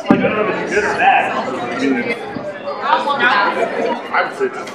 I don't know if it's good or bad. I would say just.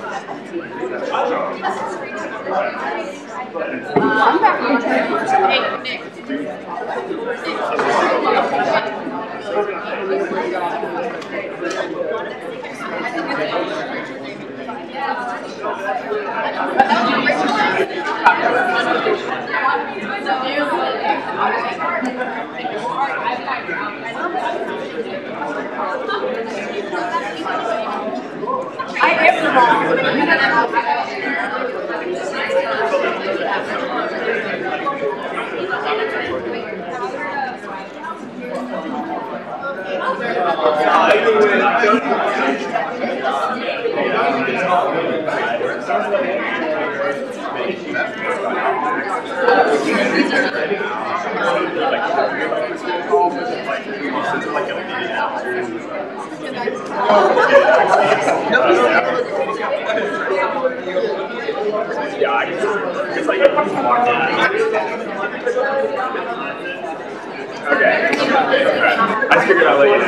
Okay. I figured I'd let you know.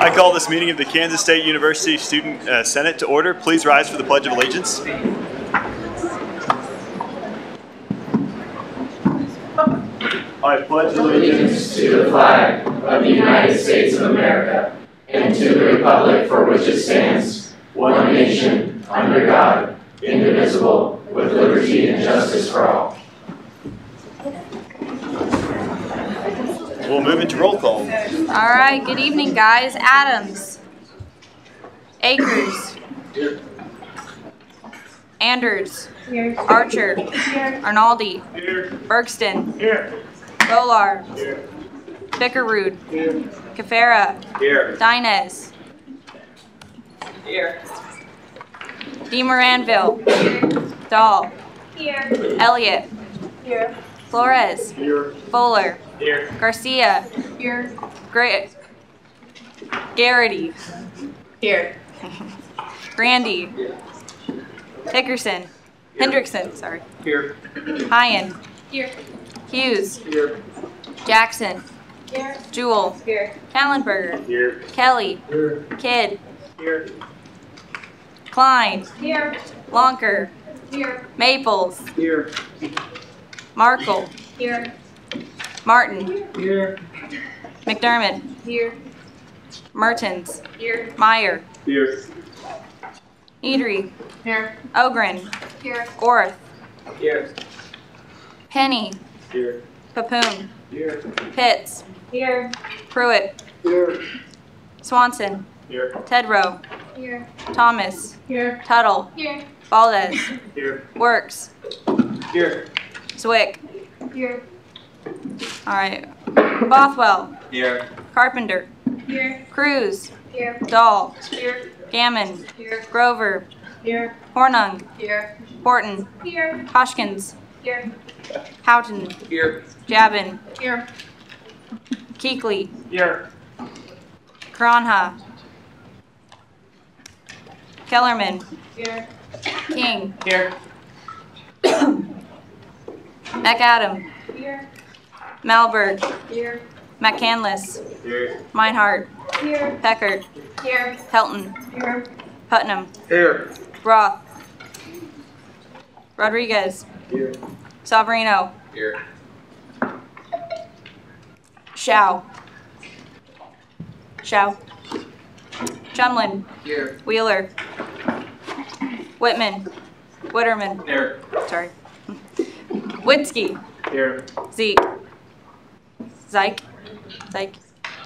I call this meeting of the Kansas State University Student Senate to order. Please rise for the Pledge of Allegiance. I pledge allegiance to the flag of the United States of America and to the republic for which it stands, one nation, under God, indivisible, with liberty and justice for all. We'll move into roll call. All right, good evening, guys. Adams. Akers. Here. Anders. Here. Archer. Here. Arnaldi. Here. Bergston. Here. Bolar. Here. Bickerrood. Here. Cafera. Here. Dinez. Here. DeMoranville. Dahl. Here. Elliott. Here. Flores. Here. Fuller. Here. Garcia. Here. Garrity. Here. Grandy. Dickerson. Hendrickson, sorry. Here. Hyen. Here. Hughes. Here. Jackson. Here. Jewell. Here. Kallenberger. Here. Kelly. Here. Kidd. Here. Klein. Here. Lonker. Here. Maples. Here. Markle. Here. Martin. Here. McDermott. Here. Mertens. Here. Meyer. Here. Eatery. Here. Ogren. Here. Orth. Here. Penny. Here. Papoon. Here. Pitts. Here. Pruitt. Here. Swanson. Here. Tedrow. Here. Thomas. Here. Tuttle. Here. Valdez. Here. Works. Here. Zwick. Here. All right. Bothwell. Here. Carpenter. Here. Cruz. Here. Dahl. Here. Gammon. Here. Grover. Here. Hornung. Here. Horton. Here. Hoskins. Here. Houghton. Here. Jabin. Here. Keekly. Here. Karanha. Kellerman. Here. King. Here. McAdam. Here. Malberg. Here. McCandless. Here. Meinhardt. Here. Peckert. Here. Helton. Here. Putnam. Here. Roth. Rodriguez. Here. Savarino. Here. Shao. Chumlin. Here. Wheeler. Whitman. Witterman. Here. Sorry. Winsky. Here. Zeke. Zyke.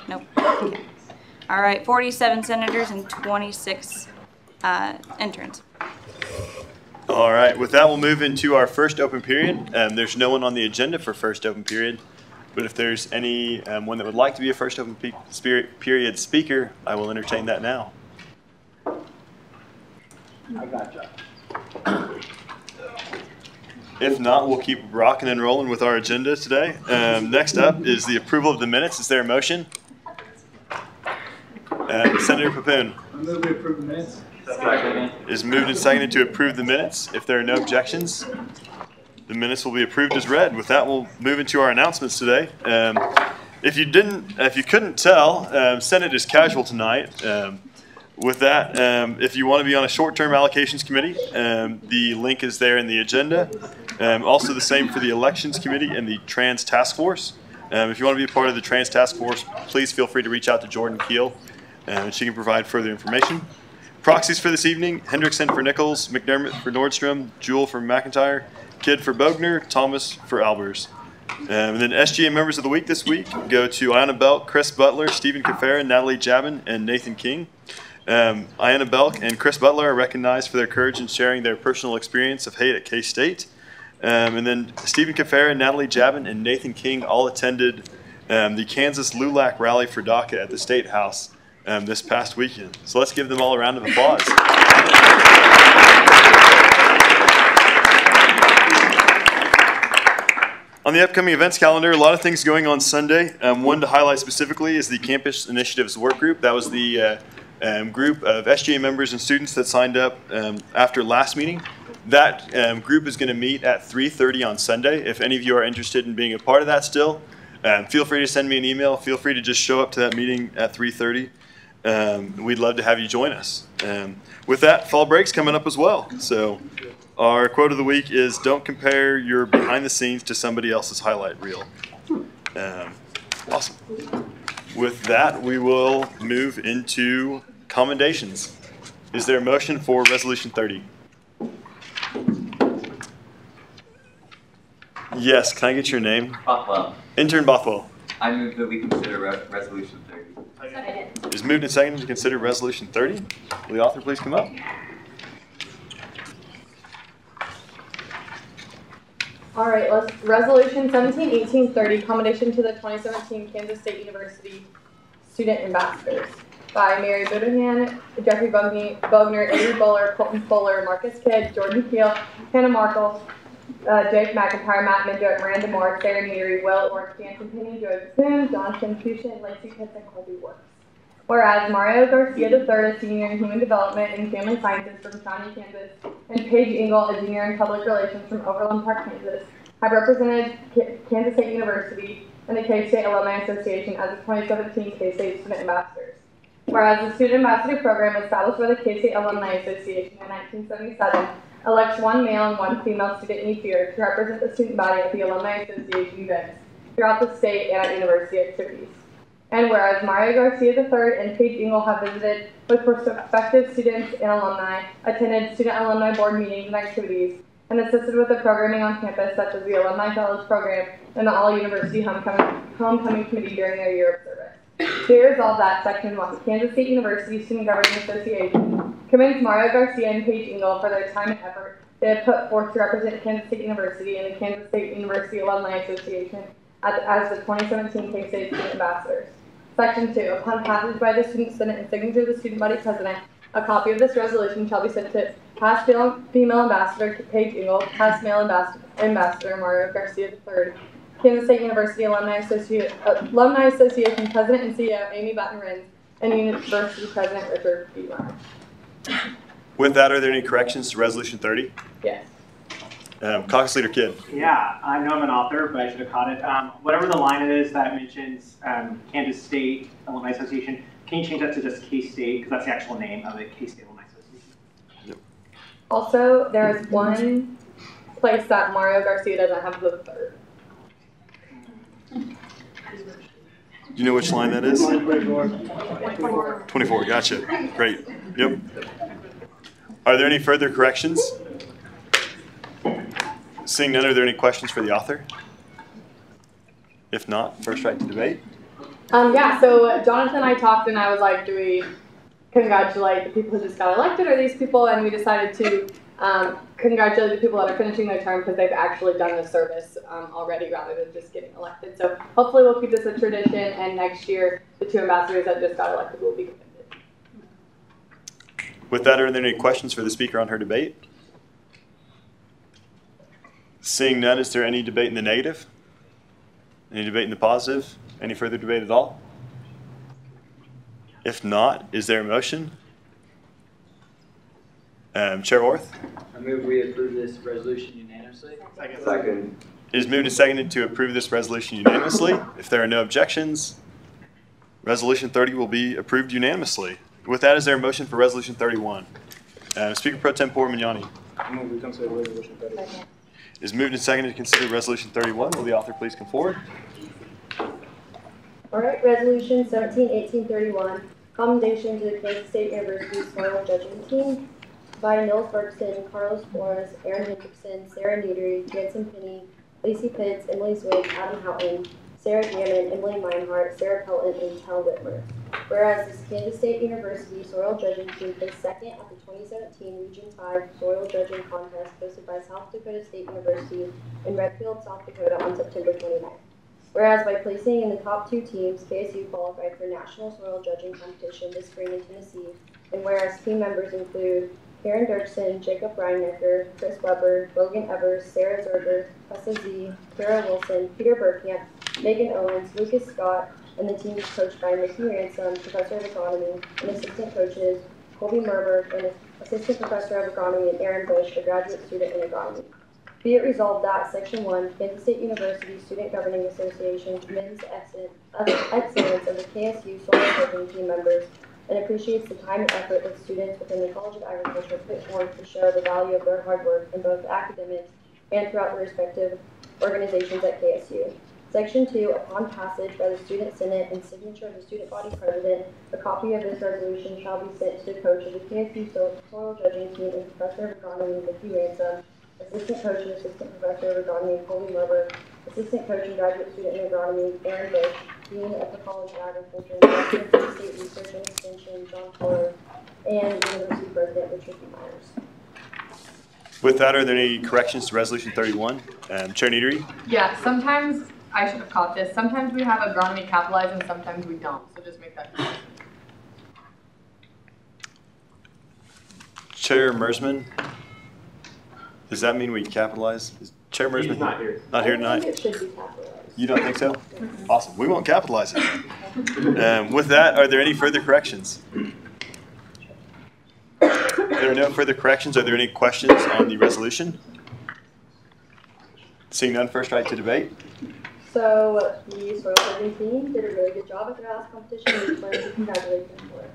Nope. Okay. All right, 47 senators and 26 interns. All right, with that, we'll move into our first open period. There's no one on the agenda for first open period, but if there's any one that would like to be a first open period speaker, I will entertain that now. I gotcha. If not, we'll keep rocking and rolling with our agenda today. Next up is the approval of the minutes. Is there a motion? Senator Papoon. I move we approve the minutes. Second. Is moved and seconded to approve the minutes. If there are no objections, the minutes will be approved as read. With that, we'll move into our announcements today. If you couldn't tell, Senate is casual tonight. With that, if you want to be on a short-term allocations committee, the link is there in the agenda. Also the same for the elections committee and the trans task force. If you want to be a part of the trans task force, please feel free to reach out to Jordan Keel, and she can provide further information. Proxies for this evening: Hendrickson for Nichols, McDermott for Nordstrom, Jewell for McIntyre, Kidd for Bogner, Thomas for Albers. And then SGA members of the week this week go to Ayanna Belk, Chris Butler, Stephen Cafera, Natalie Jabin, and Nathan King. Ayanna Belk and Chris Butler are recognized for their courage in sharing their personal experience of hate at K-State. And then Stephen Cafera, Natalie Jabin, and Nathan King all attended the Kansas LULAC rally for DACA at the State House this past weekend. So let's give them all a round of applause. On the upcoming events calendar, a lot of things going on Sunday. One to highlight specifically is the Campus Initiatives Work Group. That was the group of SGA members and students that signed up after last meeting. That group is going to meet at 3:30 on Sunday. If any of you are interested in being a part of that still, feel free to send me an email. Feel free to just show up to that meeting at 3:30. We'd love to have you join us. With that, fall break's coming up as well. So our quote of the week is, "Don't compare your behind the scenes to somebody else's highlight reel." Awesome. With that, we will move into commendations. Is there a motion for Resolution 30? Yes, can I get your name? Bothwell. Intern Bothwell. I move that we consider Resolution 30. Is moved and seconded to consider Resolution 30. Will the author please come up? All right, Resolution 171830, commendation to the 2017 Kansas State University Student Ambassadors by Mary Budahan, Jeffrey Bogner, Avery Buller, Colton Fuller, Marcus Kidd, Jordan Keel, Hannah Markle, Jake McIntyre, Matt Midget, Miranda Moore, Sarah Neary, Will Ork, Jansen Penny, Joey Boone, Jonathan Fuchsia, Lacey Pitts, and Colby Works. Whereas Mario Garcia III, a senior in Human Development and Family Sciences from Shawnee, Kansas, and Paige Engel, a junior in Public Relations from Overland Park, Kansas, have represented Kansas State University and the K-State Alumni Association as the 2017 K-State Student Ambassadors. Whereas the Student Ambassador Program, established by the K-State Alumni Association in 1977, elects one male and one female student each year to represent the student body at the Alumni Association events throughout the state and at university activities. And whereas Mario Garcia III and Paige Engel have visited with prospective students and alumni, attended student alumni board meetings and activities, and assisted with the programming on campus such as the Alumni Fellows Program and the All-University Homecoming Committee during their year of service. Be it resolved that Section 1, Kansas State University Student Governing Association commends Mario Garcia and Paige Engel for their time and effort they have put forth to represent Kansas State University and the Kansas State University Alumni Association as the 2017 K-State Student Ambassadors. Section 2, upon passage by the Student Senate and signature of the Student Body President, a copy of this resolution shall be sent to past female ambassador Paige Engel, past male ambassador Mario Garcia III, Kansas State University Alumni Association President and CEO Amy Button-Renz, and University President Richard B. Meyer. With that, are there any corrections to Resolution 30? Yes. Caucus Leader Kidd. Yeah, I know I'm an author, but I should have caught it. Whatever the line it is that mentions Kansas State Alumni Association, can you change that to just K-State, because that's the actual name of it, K-State Alumni Association. Yep. Also, there is one place that Mario Garcia doesn't have the third. Do you know which line that is? 24, gotcha. Great. Yep. Are there any further corrections? Seeing none, are there any questions for the author? If not, first right to debate. Yeah, so Jonathan and I talked and I was like, do we congratulate the people who just got elected or these people? And we decided to congratulate the people that are finishing their term because they've actually done the service already rather than just getting elected. So hopefully we'll keep this a tradition, and next year the 2 ambassadors that just got elected will be commended. With that, are there any questions for the speaker on her debate? Seeing none, is there any debate in the negative? Any debate in the positive? Any further debate at all? If not, is there a motion? Chair Orth? I move we approve this resolution unanimously. Second. It is moved and seconded to approve this resolution unanimously. If there are no objections, Resolution 30 will be approved unanimously. With that, is there a motion for Resolution 31? Speaker Pro Tempore Mignani. I move we consider resolution 30. It is moved and seconded to consider Resolution 31. Will the author please come forward? All right, Resolution 171831, commendation to the Kansas State University Soil Judging Team by Nils Bergson, Carlos Flores, Aaron Hendrickson, Sarah Neatery, Jansen Penny, Lacey Pitts, Emily Swig, Adam Houghton, Sarah Gammon, Emily Meinhardt, Sarah Pelton, and Tel Whitmer. Whereas this Kansas State University Soil Judging Team placed second at the 2017 Region 5 Soil Judging Contest hosted by South Dakota State University in Redfield, South Dakota on September 29th. Whereas by placing in the top 2 teams, KSU qualified for National Soil Judging Competition this spring in Tennessee, and whereas team members include Karen Dirksen, Jacob Reinnecker, Chris Weber, Logan Evers, Sarah Zerger, Tessa Z, Kara Wilson, Peter Burkamp, Megan Owens, Lucas Scott, and the team is coached by Mickey Ransom, Professor of Agronomy, and assistant coaches Colby Merberg, and Assistant Professor of Agronomy, and Aaron Bush, a graduate student in agronomy. Be it resolved that Section 1, Kansas State University Student Governing Association commends the excellence of the KSU Soil Judging team members and appreciates the time and effort that students within the College of Agriculture put forth to show the value of their hard work in both academics and throughout the respective organizations at KSU. Section 2, upon passage by the Student Senate and signature of the Student Body President, a copy of this resolution shall be sent to the coach of the KSU Soil Judging Team and Professor of Agronomy, Mickey Ransom, Assistant Coach and Assistant Professor of Agronomy, Colby Merber, Assistant Coach and Graduate Student in Agronomy, Aaron Bush, Dean of the College of Agriculture, Director of State Research and Extension, John Fuller, and University President Richard B. Myers. With that, are there any corrections to Resolution 31? Chair Neatery? Yeah, sometimes, I should have caught this, sometimes we have agronomy capitalized and sometimes we don't, so just make that clear. Chair Mersman? Does that mean we capitalize? Is Chair Mersman He's not here. Not here I think tonight? it should be capitalized. You don't think so? Awesome. We won't capitalize it. With that, are there any further corrections? If there are no further corrections, are there any questions on the resolution? Seeing none, first right to debate. So the soil judging team did a really good job at their last competition, and we plan to congratulate them for it.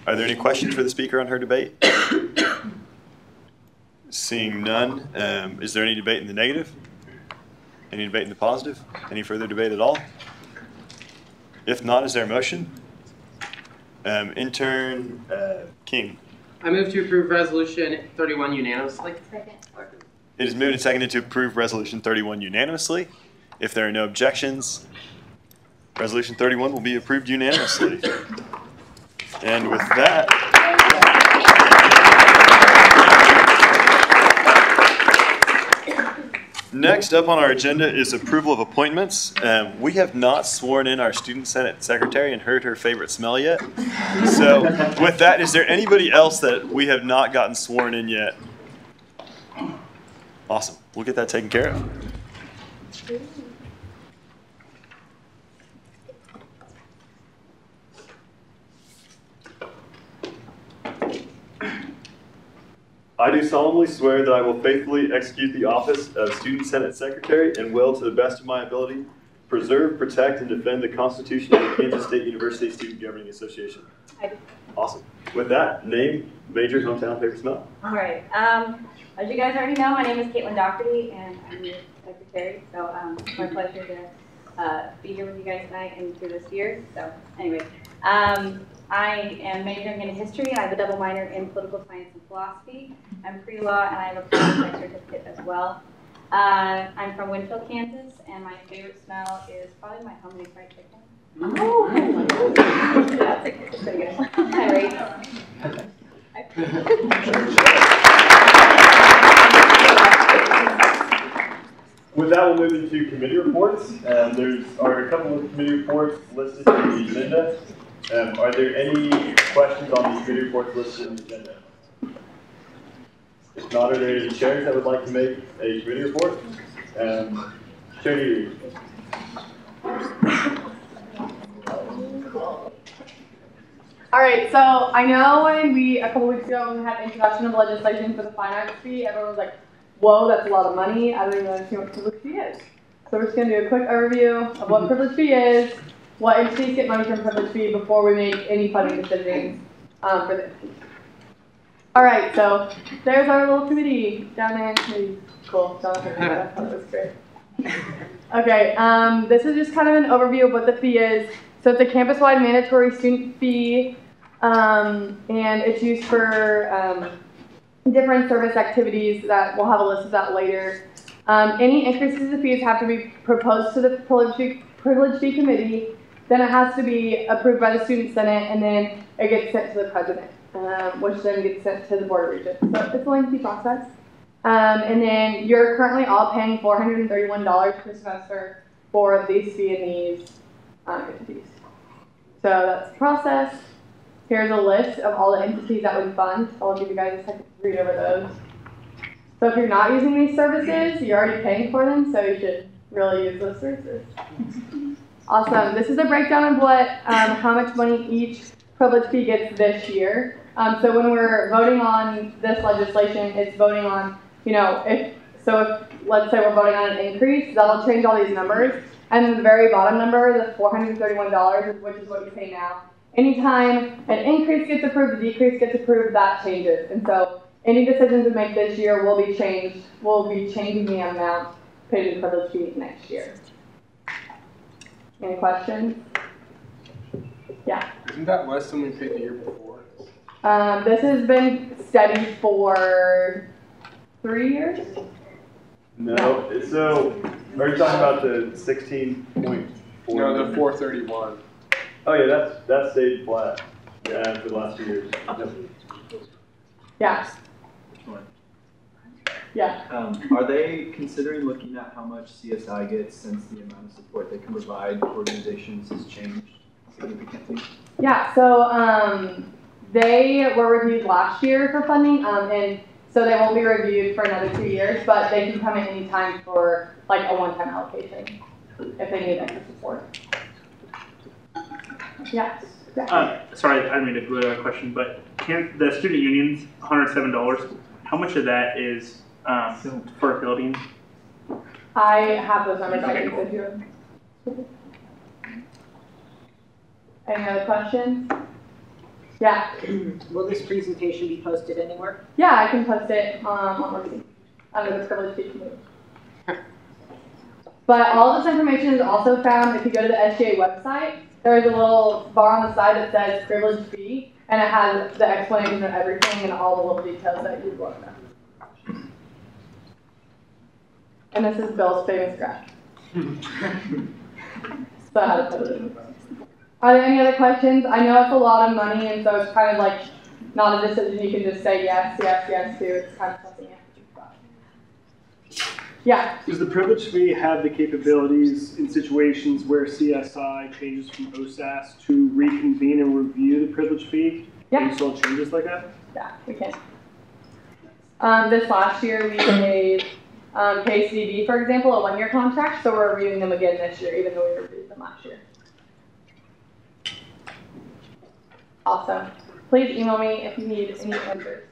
Are there any questions for the speaker on her debate? Seeing none, is there any debate in the negative? Any debate in the positive? Any further debate at all? If not, is there a motion? Intern King. I move to approve Resolution 31 unanimously. Second. It is moved and seconded to approve Resolution 31 unanimously. If there are no objections, Resolution 31 will be approved unanimously. And with that, next up on our agenda is approval of appointments. We have not sworn in our Student Senate Secretary and heard her favorite smell yet. So with that, is there anybody else that we have not gotten sworn in yet? Awesome. We'll get that taken care of. I do solemnly swear that I will faithfully execute the office of Student Senate Secretary and will, to the best of my ability, preserve, protect, and defend the Constitution of the Kansas State University Student Governing Association. Awesome. With that, name, major, hometown, favorite smell. All right. As you guys already know, my name is Caitlin Doherty, and I'm your secretary. So it's my pleasure to be here with you guys tonight and through this year. So anyway, I am majoring in history. I have a double minor in political science and philosophy. I'm pre-law, and I have a political certificate as well. I'm from Winfield, Kansas, and my favorite smell is probably my homemade fried chicken. Oh, that's pretty good. Hi, Rachel. With that, we'll move into committee reports. There are a couple of committee reports listed in the agenda. Are there any questions on the committee reports listed in the agenda? If not, are there any chairs that would like to make a committee report? Chair Neary. All right, so I know when a couple weeks ago, when we had introduction of legislation for the fine arts fee, everyone was like, whoa, that's a lot of money. I don't even understand what privilege fee is. So we're just going to do a quick overview of what privilege fee is, what entities get money from privilege fee before we make any funding decisions for the entities. All right, so there's our little committee down there. Cool, Jonathan, I thought it was great. Okay, this is just kind of an overview of what the fee is. So it's a campus-wide mandatory student fee, and it's used for different service activities that we'll have a list of that later. Any increases in the fees have to be proposed to the privilege fee committee, then it has to be approved by the student senate, and then it gets sent to the president, which then gets sent to the board of regents. So it's a lengthy process. And then you're currently all paying $431 per semester for these fee and these entities. So that's the process. Here's a list of all the entities that we fund. I'll give you guys a second to read over those. So if you're not using these services, you're already paying for them, so you should really use those services. Awesome. This is a breakdown of what, how much money each privilege fee gets this year. So when we're voting on this legislation, it's voting on, if let's say we're voting on an increase, that'll change all these numbers. And the very bottom number, the $431, which is what you pay now. Anytime an increase gets approved, a decrease gets approved, that changes. And so any decisions we make this year will be changed. We'll be changing the amount paid in privilege fee next year. Any questions? Yeah. Isn't that less than we paid the year before? This has been steady for 3 years. No. So are you talking about the 16.4? No, the 431. Oh yeah, that's stayed flat. Yeah, for the last 2 years. Yep. Yeah. Yeah. Are they considering looking at how much CSI gets since the amount of support they can provide organizations has changed significantly? Yeah, so they were reviewed last year for funding, and so they won't be reviewed for another 2 years, but they can come at any time for like a one-time allocation if they need extra support. Yeah. Sorry, I didn't mean to go to that question, but the student union's $107. How much of that is for a building? I have those numbers. I can send you. Any other questions? Yeah. Will this presentation be posted anywhere? Yeah, I can post it on Worksheet under the privilege fee committee. But all this information is also found if you go to the SGA website. there's a little bar on the side that says privilege B, and it has the explanation of everything and all the little details that you'd want to know. And this is Bill's famous graph. So I had to put it in. Are there any other questions? I know it's a lot of money, and so it's kind of like not a decision you can just say yes, yes, yes to. It's kind of something you have to think about. Yeah? Does the privilege fee have the capabilities in situations where CSI changes from OSAS to reconvene and review the privilege fee? Yeah. You saw changes like that? Yeah, we can. This last year we made KCD, for example, a 1-year contract, so we're reviewing them again this year, even though we reviewed them last year. Awesome. Please email me if you need any answers.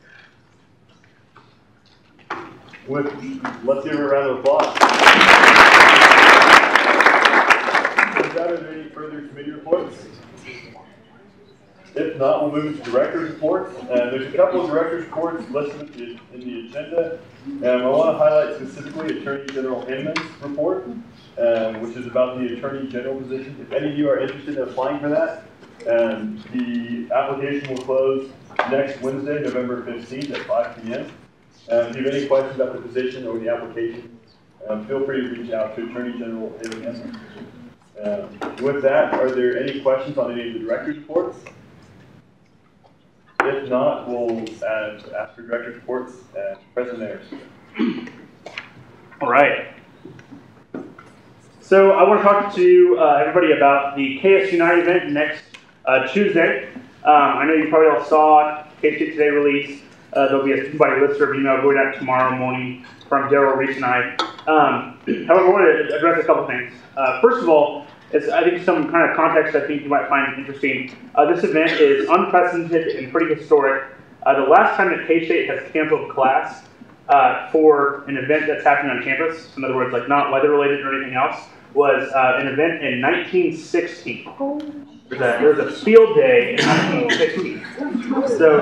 Let's give her a round of applause. Is there any further committee reports? If not, we'll move to director's reports. There's a couple of director's reports listed in the agenda. I want to highlight specifically Attorney General Inman's report, which is about the Attorney General position. If any of you are interested in applying for that, the application will close next Wednesday, November 15th at 5 p.m. If you have any questions about the position or the application, feel free to reach out to Attorney General Inman. With that, are there any questions on any of the director's reports? If not, we'll ask for director's reports. President Ayers. All right. So I want to talk to everybody about the KS Unite event next Tuesday. I know you probably all saw K-State Today release. There'll be a somebody listener email going out tomorrow morning from Daryl, Reese, and I. However, I want to address a couple things. First of all, I think some kind of context I think you might find interesting. This event is unprecedented and pretty historic. The last time that K-State has canceled class for an event that's happening on campus, in other words, like not weather related or anything else, was an event in 1916. There was a field day in 1916. So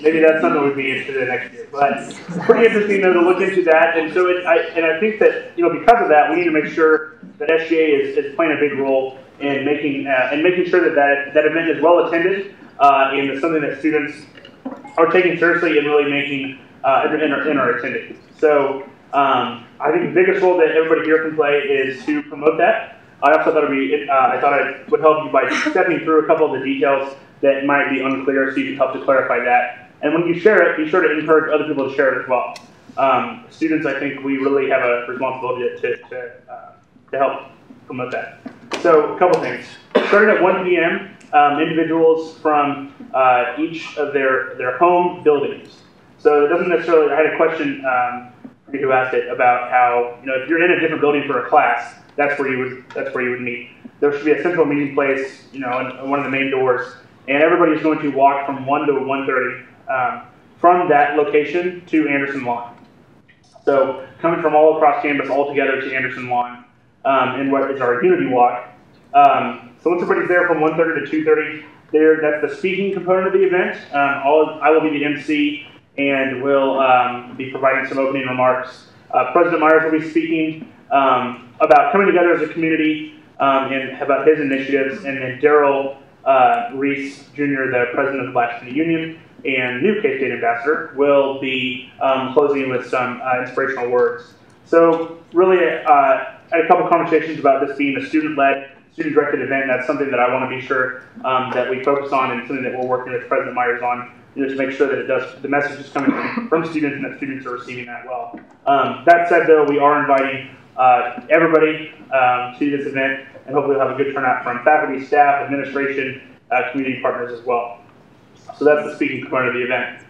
maybe that's something we'd be interested in next year. But it's pretty interesting though to look into that. And so I think that because of that, we need to make sure that SGA is playing a big role in making sure that event is well attended and is something that students are taking seriously and really making and are attending. So I think the biggest role that everybody here can play is to promote that. I also thought I would help you by stepping through a couple of the details that might be unclear, so you can help to clarify that. And when you share it, be sure to encourage other people to share it as well. Students, I think we really have a responsibility to help promote that. So a couple things. Starting at 1 p.m., individuals from each of their home buildings. So it doesn't necessarily. I had a question who asked it about how if you're in a different building for a class, that's where you would meet. There should be a central meeting place, in one of the main doors, and everybody's going to walk from 1 to 1:30 from that location to Anderson Lawn. So coming from all across campus, all together to Anderson Lawn, in what is our Unity Walk. So once everybody's there from 1:30 to 2:30, that's the speaking component of the event. I will be the MC and will be providing some opening remarks. President Myers will be speaking about coming together as a community and about his initiatives, and then Daryl Reese Jr., the president of the Blasphemy Union and new K-State ambassador, will be closing with some inspirational words. So really, I had a couple conversations about this being a student-led, student-directed event, and that's something that I want to be sure that we focus on, and something that we're working with President Myers on, to make sure that the message is coming from students and that students are receiving that well. That said, though, we are inviting everybody to this event, and hopefully we'll have a good turnout from faculty, staff, administration, community partners as well. So that's the speaking component of the event.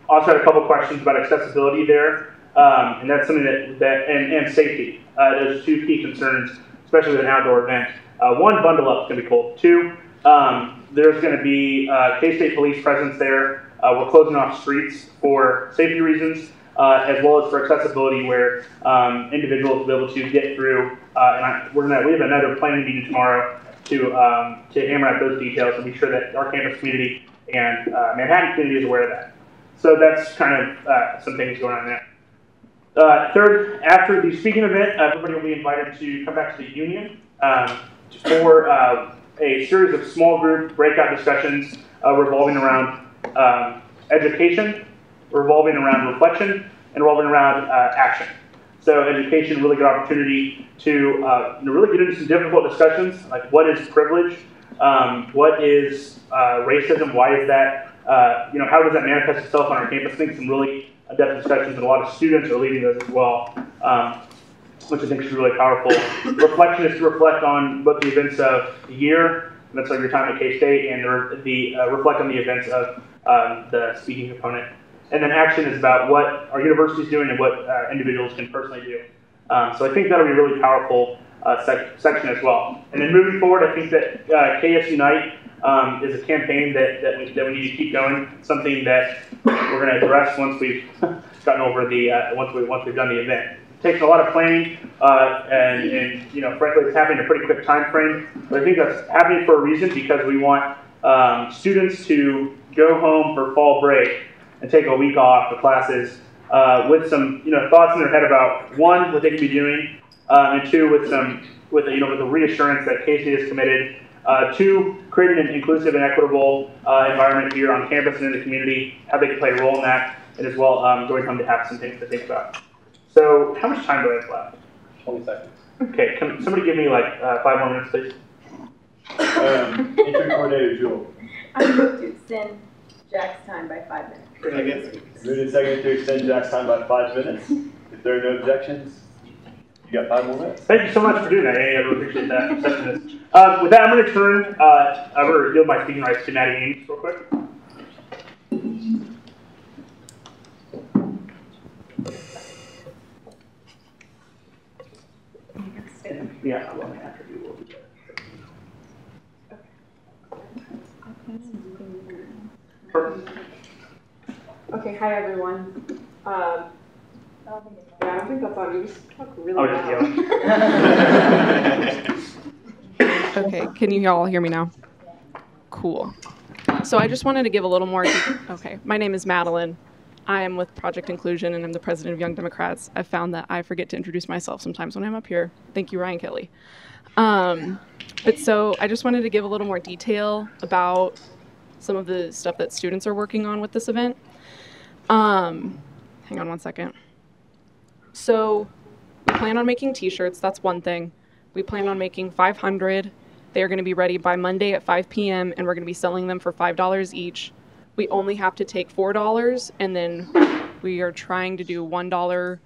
Also had a couple questions about accessibility there, and that's something and safety. Those are two key concerns, especially with an outdoor event. One, bundle up is going to be cool. Two, there's going to be K-State police presence there. We're closing off streets for safety reasons, as well as for accessibility, where individuals will be able to get through. And we have another planning meeting tomorrow to hammer out those details and be sure that our campus community and Manhattan community is aware of that. So that's kind of some things going on there. Third, after the speaking event, everybody will be invited to come back to the union for a series of small group breakout discussions revolving around education, revolving around reflection, and revolving around action. So education, really good opportunity to really get into some difficult discussions, like what is privilege, what is racism, why is that, how does that manifest itself on our campus? I think some really in-depth discussions, and a lot of students are leading those as well, which I think is really powerful. Reflection is to reflect on what the events of the year, and that's like your time at K-State, and the reflect on the events of the speaking component. And then action is about what our university is doing and what individuals can personally do. So I think that'll be a really powerful section as well. And then moving forward, I think that KS Unite is a campaign that we need to keep going. Something that we're going to address once we've gotten over the once we've done the event. It takes a lot of planning, and frankly, it's happening in a pretty quick time frame. But I think that's happening for a reason, because we want students to go home for fall break and take a week off the classes with some thoughts in their head about, one, what they can be doing, and two, with the reassurance that K-State is committed to creating an inclusive and equitable environment here on campus and in the community, how they can play a role in that, and as well going home to have some things to think about. So how much time do I have left? 20 seconds. Okay, can somebody give me like 5 more minutes, please? Interim coordinator Jewel. I move to extend Jack's time by 5 minutes. Moved and seconded to extend Jack's time by 5 minutes. If there are no objections, you got 5 more minutes. Thank you so much for doing that, Annie. I really appreciate that. With that, I'm going to turn over to yield my speaking rights to Maddie Ames real quick. Yeah, well, after you will be Okay, hi everyone. Yeah, I don't think that's on. You just talk really loud. Okay, can you all hear me now? Cool. So I just wanted to give a little more. Okay, my name is Madeline. I am with Project Inclusion, and I'm the president of Young Democrats. I found that I forget to introduce myself sometimes when I'm up here. Thank you, Ryan Kelly. But so I just wanted to give a little more detail about some of the stuff that students are working on with this event. Hang on one second. So we plan on making t-shirts. That's one thing. We plan on making 500. They are going to be ready by Monday at 5 p.m. and we're going to be selling them for $5 each. We only have to take $4, and then we are trying to do $1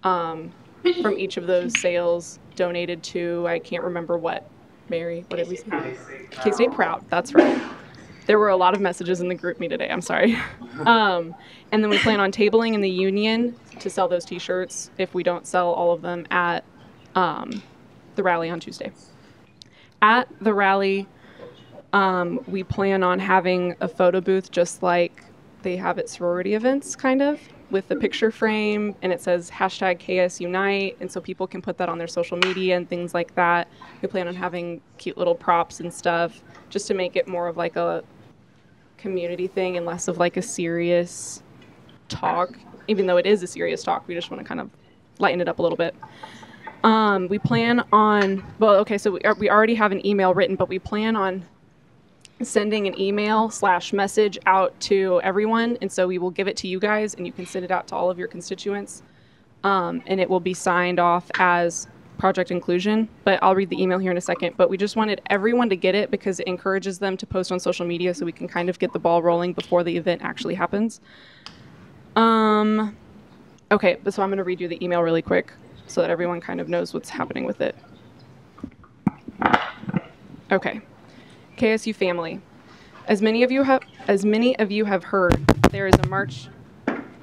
from each of those sales donated to, I can't remember what, Mary, what did we say? K-State Proud, that's right. There were a lot of messages in the group me today, I'm sorry. And then we plan on tabling in the union to sell those t-shirts if we don't sell all of them at the rally on Tuesday. At the rally, we plan on having a photo booth just like they have at sorority events, kind of, with the picture frame, and it says #KSUnite, and so people can put that on their social media and things like that. We plan on having cute little props and stuff just to make it more of like a community thing and less of like a serious talk, even though it is a serious talk. We just want to kind of lighten it up a little bit. We plan on, well, okay, so we already have an email written, but we plan on sending an email/message out to everyone, and so we will give it to you guys and you can send it out to all of your constituents, and it will be signed off as Project Inclusion, but I'll read the email here in a second. But we just wanted everyone to get it because it encourages them to post on social media so we can kind of get the ball rolling before the event actually happens. Okay, so I'm going to read you the email really quick so that everyone kind of knows what's happening with it. Okay. KSU family, as many of you have heard, there is a march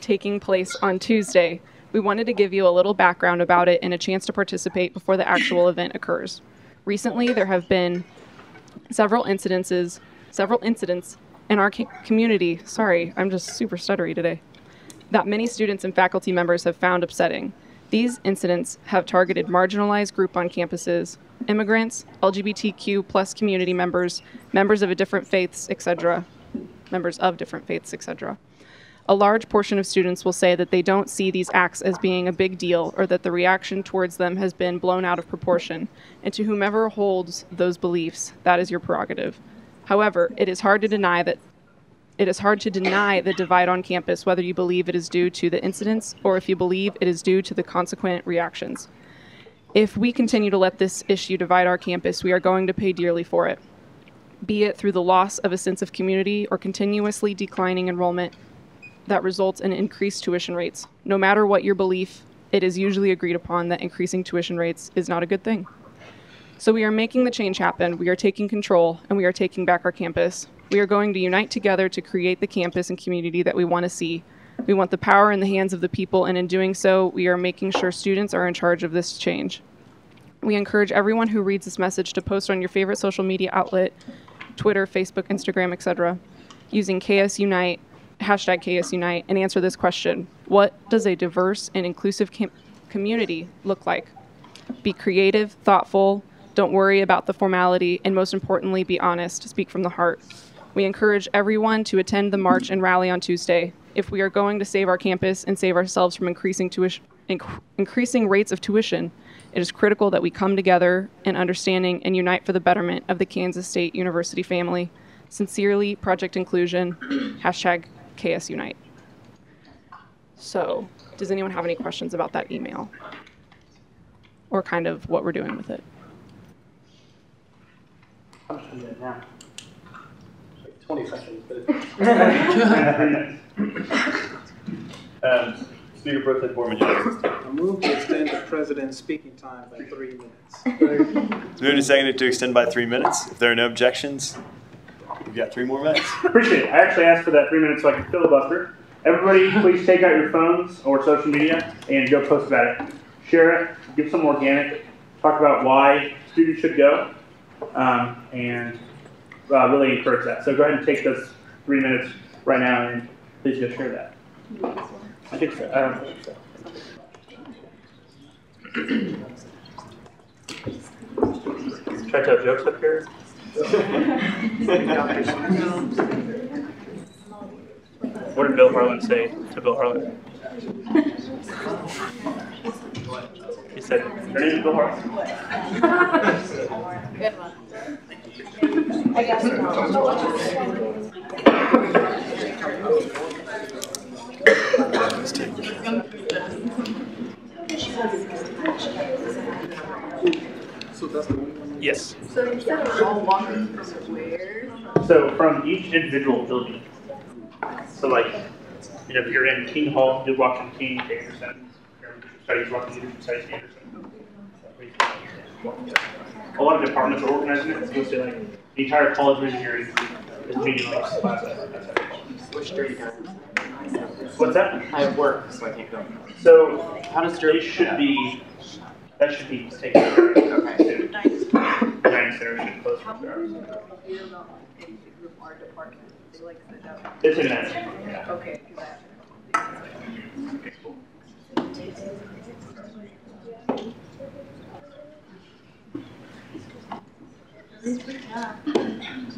taking place on Tuesday. We wanted to give you a little background about it and a chance to participate before the actual event occurs. Recently, there have been several incidents in our community, sorry, I'm just super stuttery today, that many students and faculty members have found upsetting. These incidents have targeted marginalized groups on campuses, immigrants, LGBTQ plus community members, members of different faiths, etc. A large portion of students will say that they don't see these acts as being a big deal or that the reaction towards them has been blown out of proportion. And to whomever holds those beliefs, that is your prerogative. However, it is hard to deny the divide on campus, whether you believe it is due to the incidents or if you believe it is due to the consequent reactions. If we continue to let this issue divide our campus, we are going to pay dearly for it, be it through the loss of a sense of community or continuously declining enrollment that results in increased tuition rates. No matter what your belief, it is usually agreed upon that increasing tuition rates is not a good thing. So we are making the change happen, we are taking control, and we are taking back our campus. We are going to unite together to create the campus and community that we want to see. We want the power in the hands of the people, and in doing so, we are making sure students are in charge of this change. We encourage everyone who reads this message to post on your favorite social media outlet, Twitter, Facebook, Instagram, etc., using KSUnite, hashtag KSUnite, and answer this question. What does a diverse and inclusive community look like? Be creative, thoughtful, don't worry about the formality, and most importantly, be honest, speak from the heart. We encourage everyone to attend the march and rally on Tuesday. If we are going to save our campus and save ourselves from increasing rates of tuition, it is critical that we come together in understanding and unite for the betterment of the Kansas State University family. Sincerely, Project Inclusion, hashtag KSUnite. So, does anyone have any questions about that email? Or kind of what we're doing with it? I'm just doing it now. Like 20 seconds, but Speaker Pro Tem Foreman Jones. I move to extend the president's speaking time by 3 minutes. It's moved and seconded to extend by 3 minutes. If there are no objections, we've got 3 more minutes. Appreciate it. I actually asked for that 3 minutes so I can filibuster. Everybody, please take out your phones or social media and go post about it. Share it, give some organic, talk about why students should go, and really encourage that. So go ahead and take those 3 minutes right now and please go share that. I think so. I don't think so. Try to tell jokes up here. What did Bill Harlan say to Bill Harlan? He said, "Your name is Bill Harlan." Good one. I guess Yes. So instead of all walking from where? So from each individual building. So like, if you're in King Hall, you're watching King Anderson. Studies watching Leadership Studies Anderson. A lot of departments are organizing it. It's going to say like the entire college of engineering is meeting like class. Which street? What's that? I have work, so I can't go. So how does they should be? That should be taken care of. Okay. 9 Center should close for hours. It's in that. Yeah. Okay.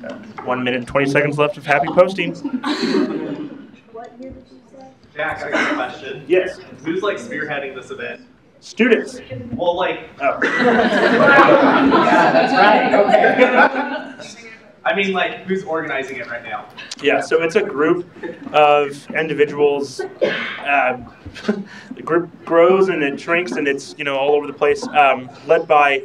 So, 1 minute and 20 seconds left of happy posting. What year did you say? Jack, I got a question. Yes. Who's like spearheading this event? Students. Well, like. Oh. Yeah, that's right. Okay. I mean, like, who's organizing it right now? Yeah, so it's a group of individuals. The group grows and it shrinks and it's all over the place. Led by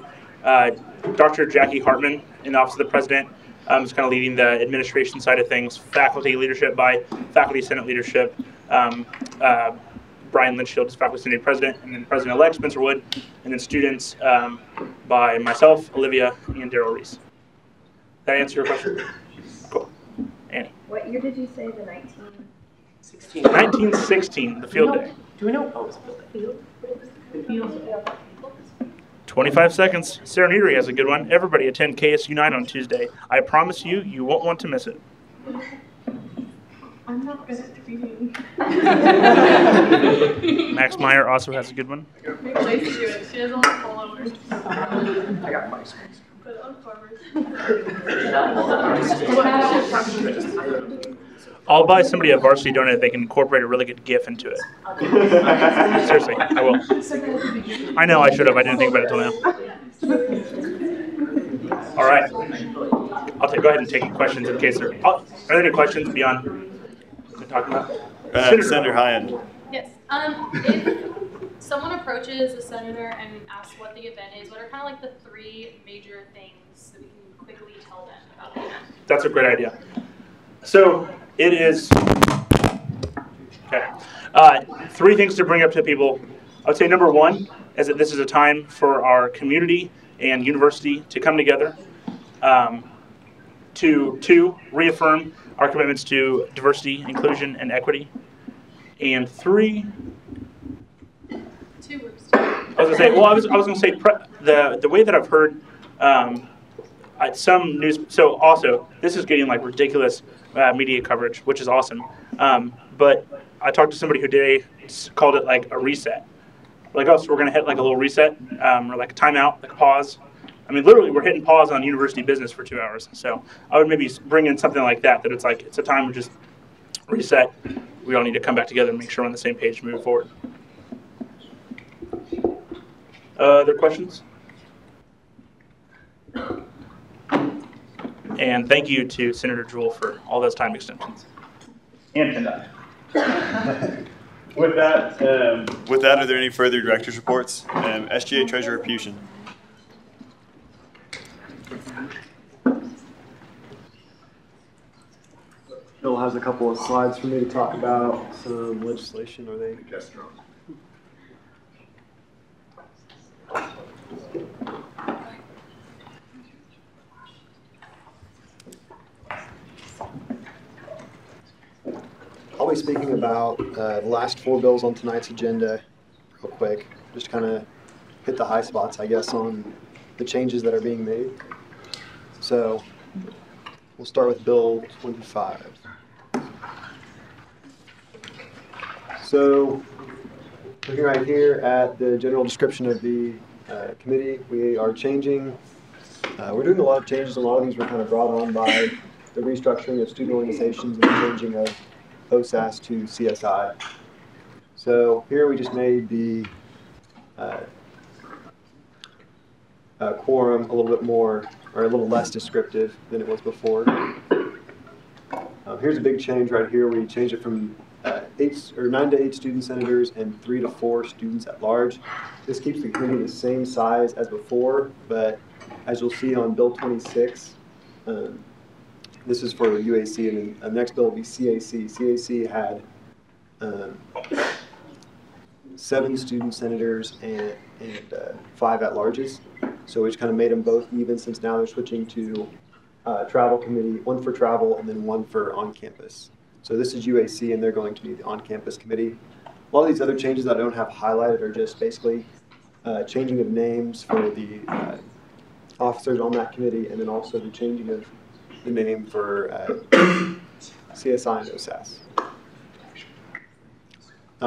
Dr. Jackie Hartman in the Office of the President, who's kind of leading the administration side of things. Faculty leadership by Faculty Senate leadership. Brian Lynchfield is Faculty Senate President, and then President-elect Spencer Wood, and then students by myself, Olivia, and Daryl Reese. Did that answer your question? Cool. Annie. What year did you say, the 1916? 1916, the field day. Do we know? Oh, it's field day. 25 seconds. Sarah Neatery has a good one. Everybody attend KSUnite on Tuesday. I promise you, you won't want to miss it. I'm not good at tweeting. Max Meyer also has a good one. Maybe Lacey do it. She has a lot of followers. I got my screens. Put it on farmers. I'll buy somebody a varsity donut if they can incorporate a really good GIF into it. Seriously, I will. I know I should have. I didn't think about it till now. All right. Go ahead and take questions in case there are there any questions beyond what we're talking about? Senator Hyen. Yes. If someone approaches a senator and asks what the event is, what are kind of like the 3 major things that we can quickly tell them about the event? That's a great idea. So it is, okay. 3 things to bring up to people. I would say number 1 is that this is a time for our community and university to come together. To 2, reaffirm our commitments to diversity, inclusion, and equity. And 3, 2 words. I was going to say the way that I've heard some news. So also, this is getting like ridiculous media coverage, which is awesome. But I talked to somebody who today called it like a reset. Like, oh, so we're going to hit like a little reset, or like a timeout, like a pause. I mean, literally, we're hitting pause on university business for 2 hours. So I would maybe bring in something like that. That it's like it's a time to just reset. We all need to come back together and make sure we're on the same page to move forward. Other questions? And thank you to Senator Jewell for all those time extensions. And PennDOT. With that, are there any further director's reports? SGA Treasurer Pushin. Bill has a couple of slides for me to talk about some legislation. Are they? I'll be speaking about the last 4 bills on tonight's agenda real quick. Just kind of hit the high spots, I guess, on the changes that are being made. So we'll start with Bill 25. So looking right here at the general description of the committee, we are changing. We're doing a lot of changes. A lot of these were kind of brought on by the restructuring of student organizations and the changing of OSAS to CSI. So here we just made the quorum a little bit more, or a little less descriptive than it was before. Here's a big change right here. We changed it from 9 to 8 student senators and 3 to 4 students at large. This keeps the committee the same size as before, but as you'll see on Bill 26, this is for UAC, and then the next bill will be CAC. CAC had 7 student senators and 5 at-larges. So we just kind of made them both even, since now they're switching to travel committee, 1 for travel and then 1 for on-campus. So this is UAC, and they're going to be the on-campus committee. A lot of these other changes that I don't have highlighted are just basically changing of names for the officers on that committee, and then also the changing of the name for CSI and OSAS.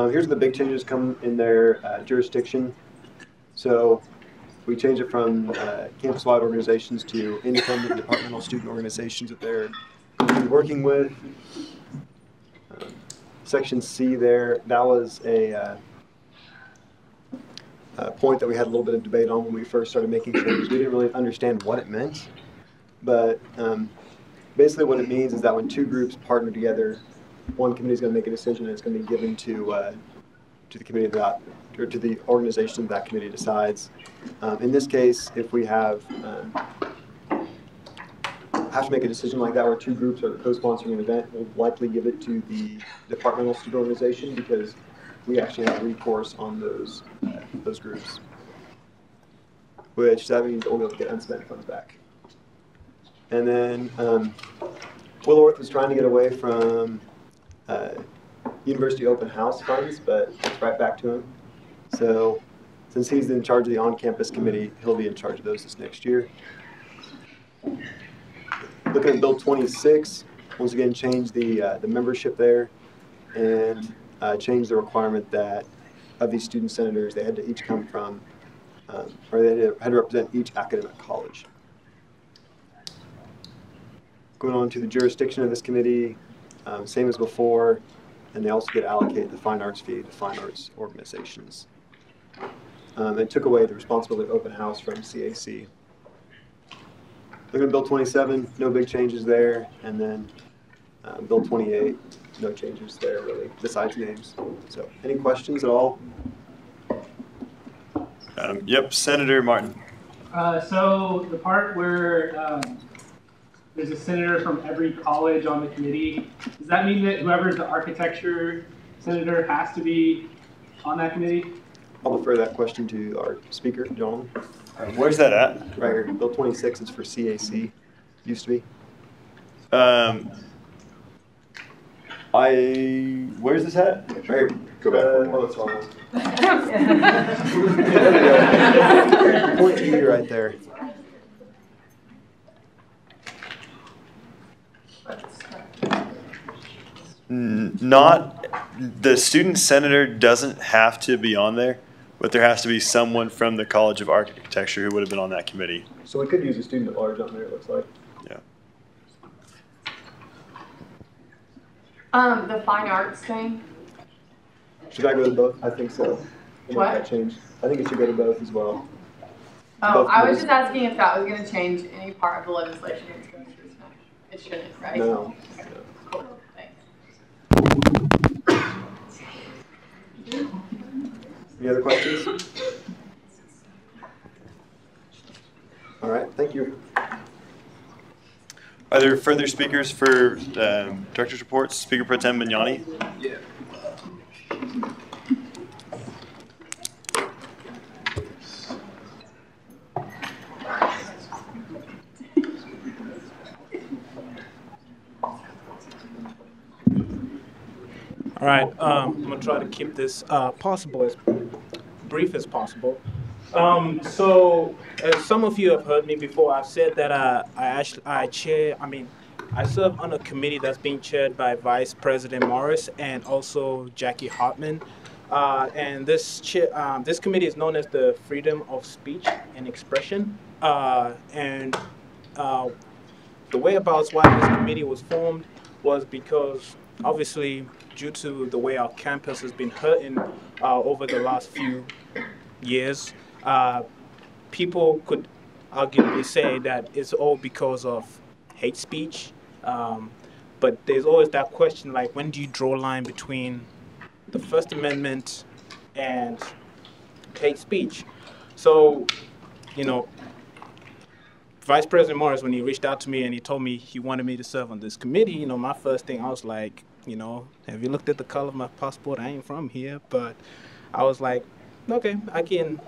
Here's the big changes come in their jurisdiction. So we changed it from campus-wide organizations to independent departmental student organizations that they're working with. Section C there, that was a point that we had a little bit of debate on when we first started making changes. We didn't really understand what it meant, but basically what it means is that when 2 groups partner together, one committee is going to make a decision, and it's going to be given to the committee that, or to the organization that committee decides. In this case, if we have to make a decision like that where 2 groups are co-sponsoring an event, we'll likely give it to the departmental student organization, because we actually have recourse on those groups, which that means that we'll be able to get unspent funds back. And then Willowworth was trying to get away from university open house funds, but it's right back to him. So since he's in charge of the on-campus committee, he'll be in charge of those this next year. Looking at Bill 26, once again change the membership there, and change the requirement that of these student senators, they had to each come from, or they had to represent each academic college. Going on to the jurisdiction of this committee, same as before, and they also get allocated the fine arts fee to fine arts organizations. It took away the responsibility of open house from CAC. Looking at Bill 27, no big changes there, and then Bill 28, no changes there really, besides names. So, any questions at all? Yep, Senator Martin. So the part where there's a senator from every college on the committee, does that mean that whoever's the architecture senator has to be on that committee? I'll defer that question to our speaker, John. Where's that at? Right here. Bill 26 is for CAC. Used to be. Where's this at? Right here. Go back. Oh, it's wrong. Point E right there. Not, the student senator doesn't have to be on there, but there has to be someone from the College of Architecture who would have been on that committee. So we could use a student at large on there, it looks like. Yeah. The fine arts thing. Should I go to both? I think so. We'll What? make that change. I think it should go to both as well. Oh, Both I was committees. just asking if that was going to change any part of the legislation. It shouldn't, right? No. Cool, thanks. Any other questions? All right, thank you. Are there further speakers for director's reports? Speaker Pro Tem Bignani? Yeah. All right, I'm gonna try to keep this possible as brief as possible. So, as some of you have heard me before, I've said that I serve on a committee that's being chaired by Vice President Morris and also Jackie Hartman. And this committee is known as the Freedom of Speech and Expression. And the way about why this committee was formed was because, obviously, due to the way our campus has been hurting over the last few years, people could arguably say that it's all because of hate speech. But there's always that question, like, when do you draw a line between the First Amendment and hate speech? So, you know, Vice President Morris, when he reached out to me and he told me he wanted me to serve on this committee, you know, my first thing, I was like, you know, have you looked at the color of my passport? I ain't from here, but I was like, okay, I can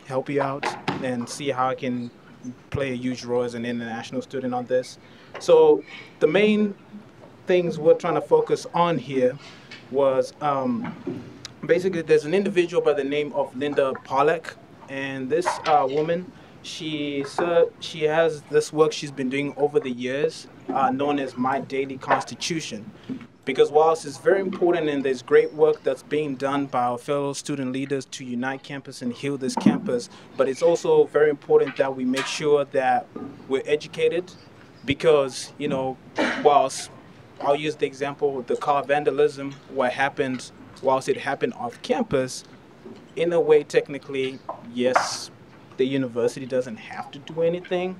help you out and see how I can play a huge role as an international student on this. So the main things we're trying to focus on here was basically there's an individual by the name of Linda Pollack, and this woman, she has this work she's been doing over the years known as My Daily Constitution. Because whilst it's very important and there's great work that's being done by our fellow student leaders to unite campus and heal this campus, but it's also very important that we make sure that we're educated because, you know, whilst I'll use the example, the car vandalism, what happened whilst it happened off campus, in a way, technically, yes, the university doesn't have to do anything,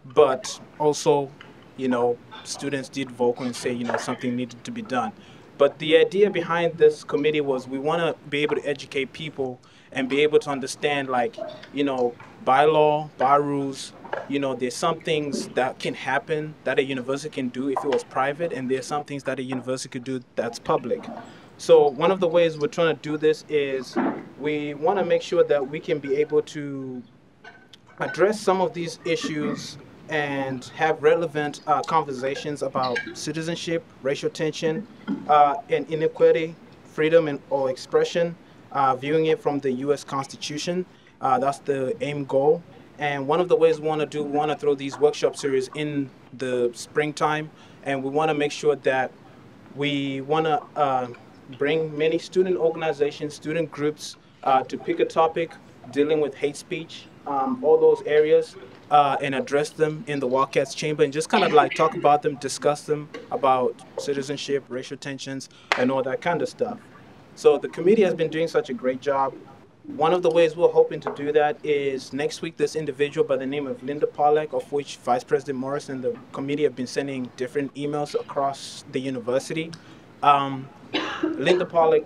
but also, you know, students did vocal and say, you know, something needed to be done. But the idea behind this committee was we want to be able to educate people and be able to understand, like, you know, by law, by rules, you know, there's some things that can happen that a university can do if it was private, and there's some things that a university could do that's public. So one of the ways we're trying to do this is we want to make sure that we can be able to address some of these issues and have relevant conversations about citizenship, racial tension, and inequity, freedom or expression, viewing it from the U.S. Constitution. That's the aim goal. And one of the ways we want to throw these workshop series in the springtime, and we want to make sure that we want to bring many student organizations, student groups to pick a topic dealing with hate speech, all those areas, and address them in the Wildcats chamber and just kind of like talk about them, discuss them about citizenship, racial tensions, and all that kind of stuff. So the committee has been doing such a great job. One of the ways we're hoping to do that is next week this individual by the name of Linda Pollack, of which Vice President Morris and the committee have been sending different emails across the university. Linda Pollack,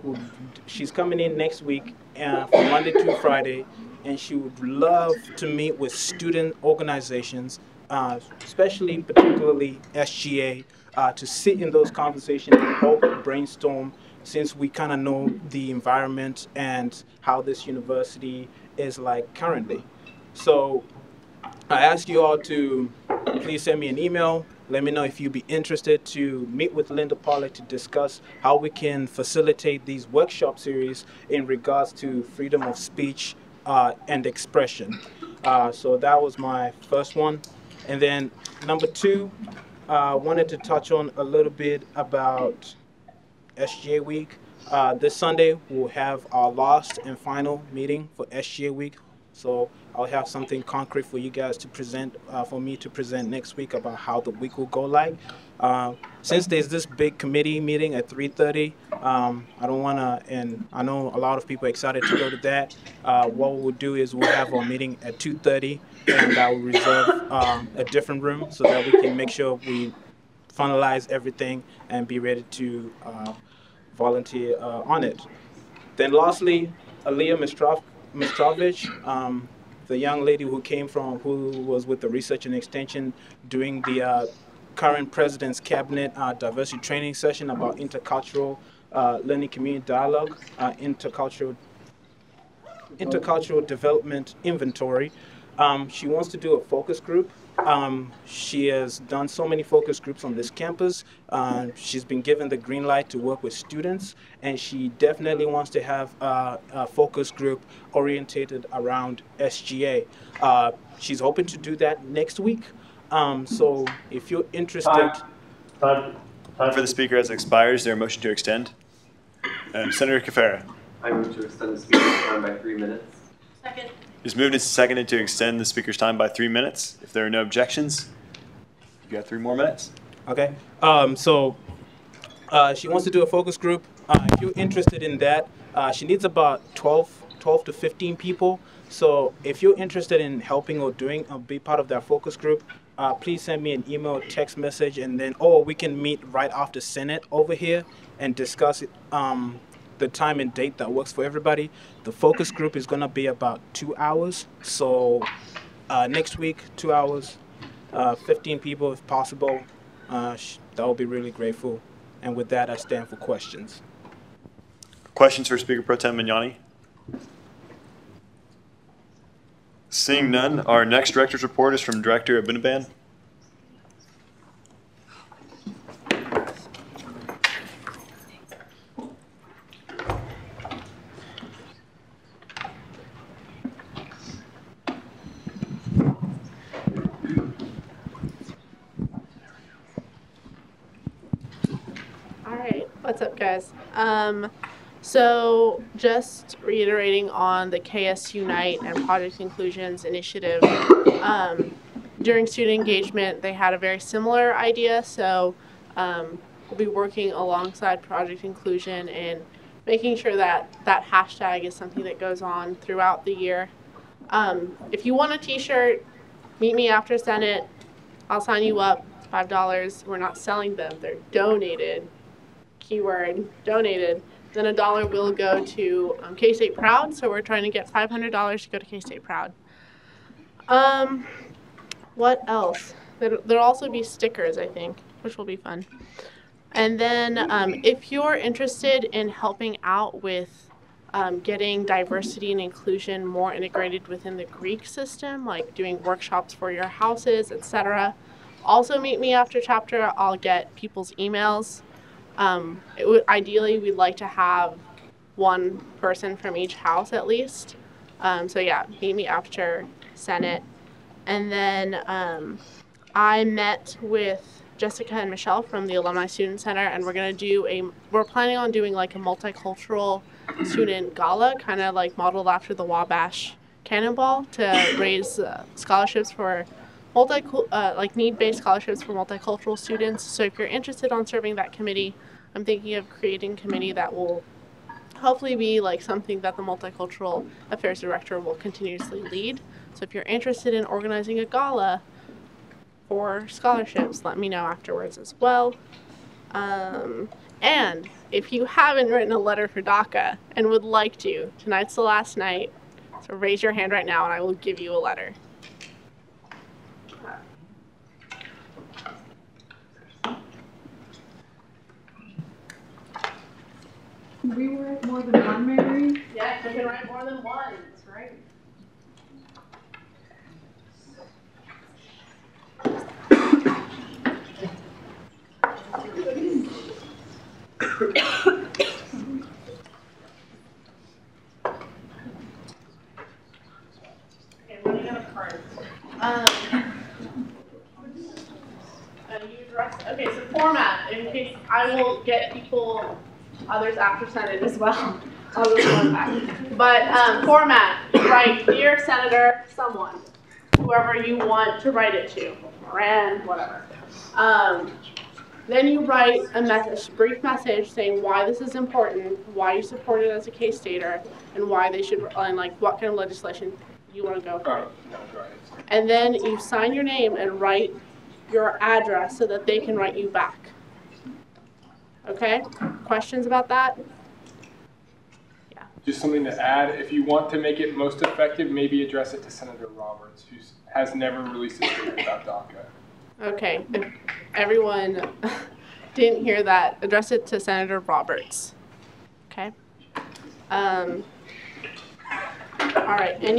she's coming in next week from Monday to Friday, and she would love to meet with student organizations, especially particularly SGA, to sit in those conversations and help brainstorm, since we kind of know the environment and how this university is like currently. So I ask you all to please send me an email. Let me know if you'd be interested to meet with Linda Pollack to discuss how we can facilitate these workshop series in regards to freedom of speech and expression. So that was my first one. And then number two, I wanted to touch on a little bit about SGA Week. This Sunday, we'll have our last and final meeting for SGA Week. So I'll have something concrete for you guys to present, for me to present next week about how the week will go like. Since there's this big committee meeting at 3:30, I don't want to, and I know a lot of people are excited to go to that. What we'll do is we'll have our meeting at 2:30, and I will reserve a different room so that we can make sure we finalize everything and be ready to volunteer on it. Then lastly, Aliyah Mistrovich, the young lady who was with the Research and Extension doing the current President's Cabinet diversity training session about intercultural learning community dialogue, intercultural development inventory. She wants to do a focus group. She has done so many focus groups on this campus. She's been given the green light to work with students, and she definitely wants to have a focus group orientated around SGA. She's hoping to do that next week. So if you're interested... Time for the speaker has expired. Is there a motion to extend? Senator Kefera. I move to extend the speaker's time by 3 minutes. Second. It's moved and seconded to extend the speaker's time by 3 minutes. If there are no objections, you got 3 more minutes. Okay. So she wants to do a focus group. If you're interested in that, she needs about 12 to 15 people. So if you're interested in helping or be part of that focus group, please send me an email, text message, and then, we can meet right after Senate over here and discuss it. The time and date that works for everybody. The focus group is going to be about 2 hours. So next week, 2 hours, 15 people if possible. That would be really grateful. And with that, I stand for questions. Questions for Speaker Pro Tem Magnani? Seeing none, our next director's report is from Director Abinaban. What's up, guys? So just reiterating on the KS Unite and Project Inclusion's initiative, during student engagement, they had a very similar idea. So we'll be working alongside Project Inclusion and making sure that that hashtag is something that goes on throughout the year. If you want a t-shirt, meet me after Senate. I'll sign you up. It's $5. We're not selling them. They're donated. Keyword, donated. Then $1 will go to K-State Proud. So we're trying to get $500 to go to K-State Proud. What else? There'll also be stickers, I think, which will be fun. And then if you're interested in helping out with getting diversity and inclusion more integrated within the Greek system, like doing workshops for your houses, etc., also meet me after chapter. I'll get people's emails. Ideally, we'd like to have one person from each house at least. So yeah, meet me after Senate. And then I met with Jessica and Michelle from the Alumni Student Center, and we're planning on doing like a multicultural student gala, kind of like modeled after the Wabash Cannonball to raise scholarships for need-based scholarships for multicultural students. So if you're interested on serving that committee, I'm thinking of creating a committee that will hopefully be like something that the Multicultural Affairs Director will continuously lead. So if you're interested in organizing a gala for scholarships, let me know afterwards as well. And if you haven't written a letter for DACA and would like to, tonight's the last night. So raise your hand right now and I will give you a letter. Can we write more than one, Mary? Yeah, you can write more than one. That's right. Okay, running out of cards. Okay, so format, in case I will get people, others after Senate as well. I'll go one back. But format, write Dear Senator someone, whoever you want to write it to, Moran, whatever. Then you write a message, brief message saying why this is important, why you support it as a K-Stater, and why they should, and like what kind of legislation you want to go for. And then you sign your name and write your address so that they can write you back. Okay? Questions about that? Yeah. Just something to add, if you want to make it most effective, maybe address it to Senator Roberts, who has never released a statement about DACA. Okay, if everyone didn't hear that, address it to Senator Roberts. Okay? All right, and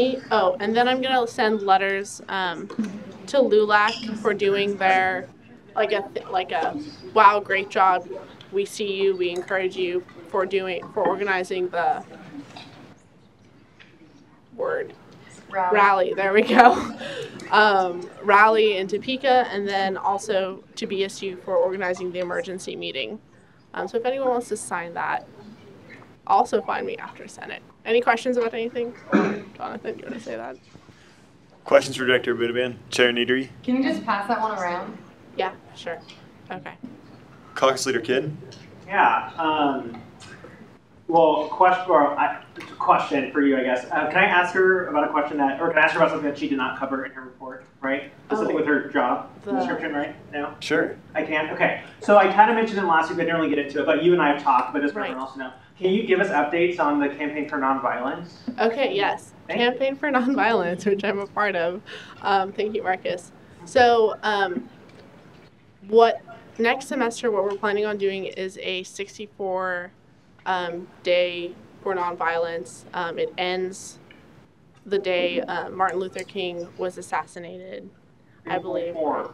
then I'm going to send letters to LULAC for doing their, like a wow, great job, we see you, we encourage you for organizing the rally, there we go. Rally in Topeka, and then also to BSU for organizing the emergency meeting. So if anyone wants to sign that, also find me after Senate. Any questions about anything? Jonathan, you want to say that? Questions for Director Budaban? Chair Needery? Can you just pass that one around? Yeah, sure. Okay. Caucus Leader Kidd? Yeah. Well, question for you, I guess. Can I ask her about a question or can I ask her about something that she did not cover in her report, right? Something with her job description, right? No? Sure. I can? Okay. So I kind of mentioned it last week, I didn't really get into it, but you and I have talked, but just for everyone else to know. Can you give us updates on the Campaign for Nonviolence? Okay, yes. Campaign for Nonviolence, which I'm a part of. Thank you, Marcus. So next semester, what we're planning on doing is a 64 day for nonviolence. It ends the day Martin Luther King was assassinated, I believe. So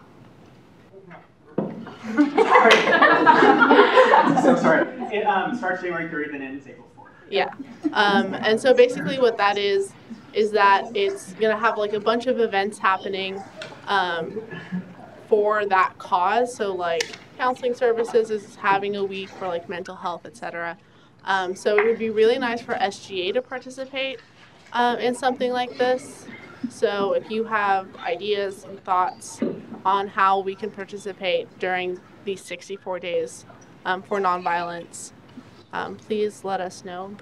sorry. It starts January 3rd and ends April 4th. Yeah. And so basically what that is that it's going to have like a bunch of events happening for that cause. So like counseling services is having a week for like mental health, etc. So it would be really nice for SGA to participate in something like this. So if you have ideas and thoughts on how we can participate during these 64 days for nonviolence, please let us know.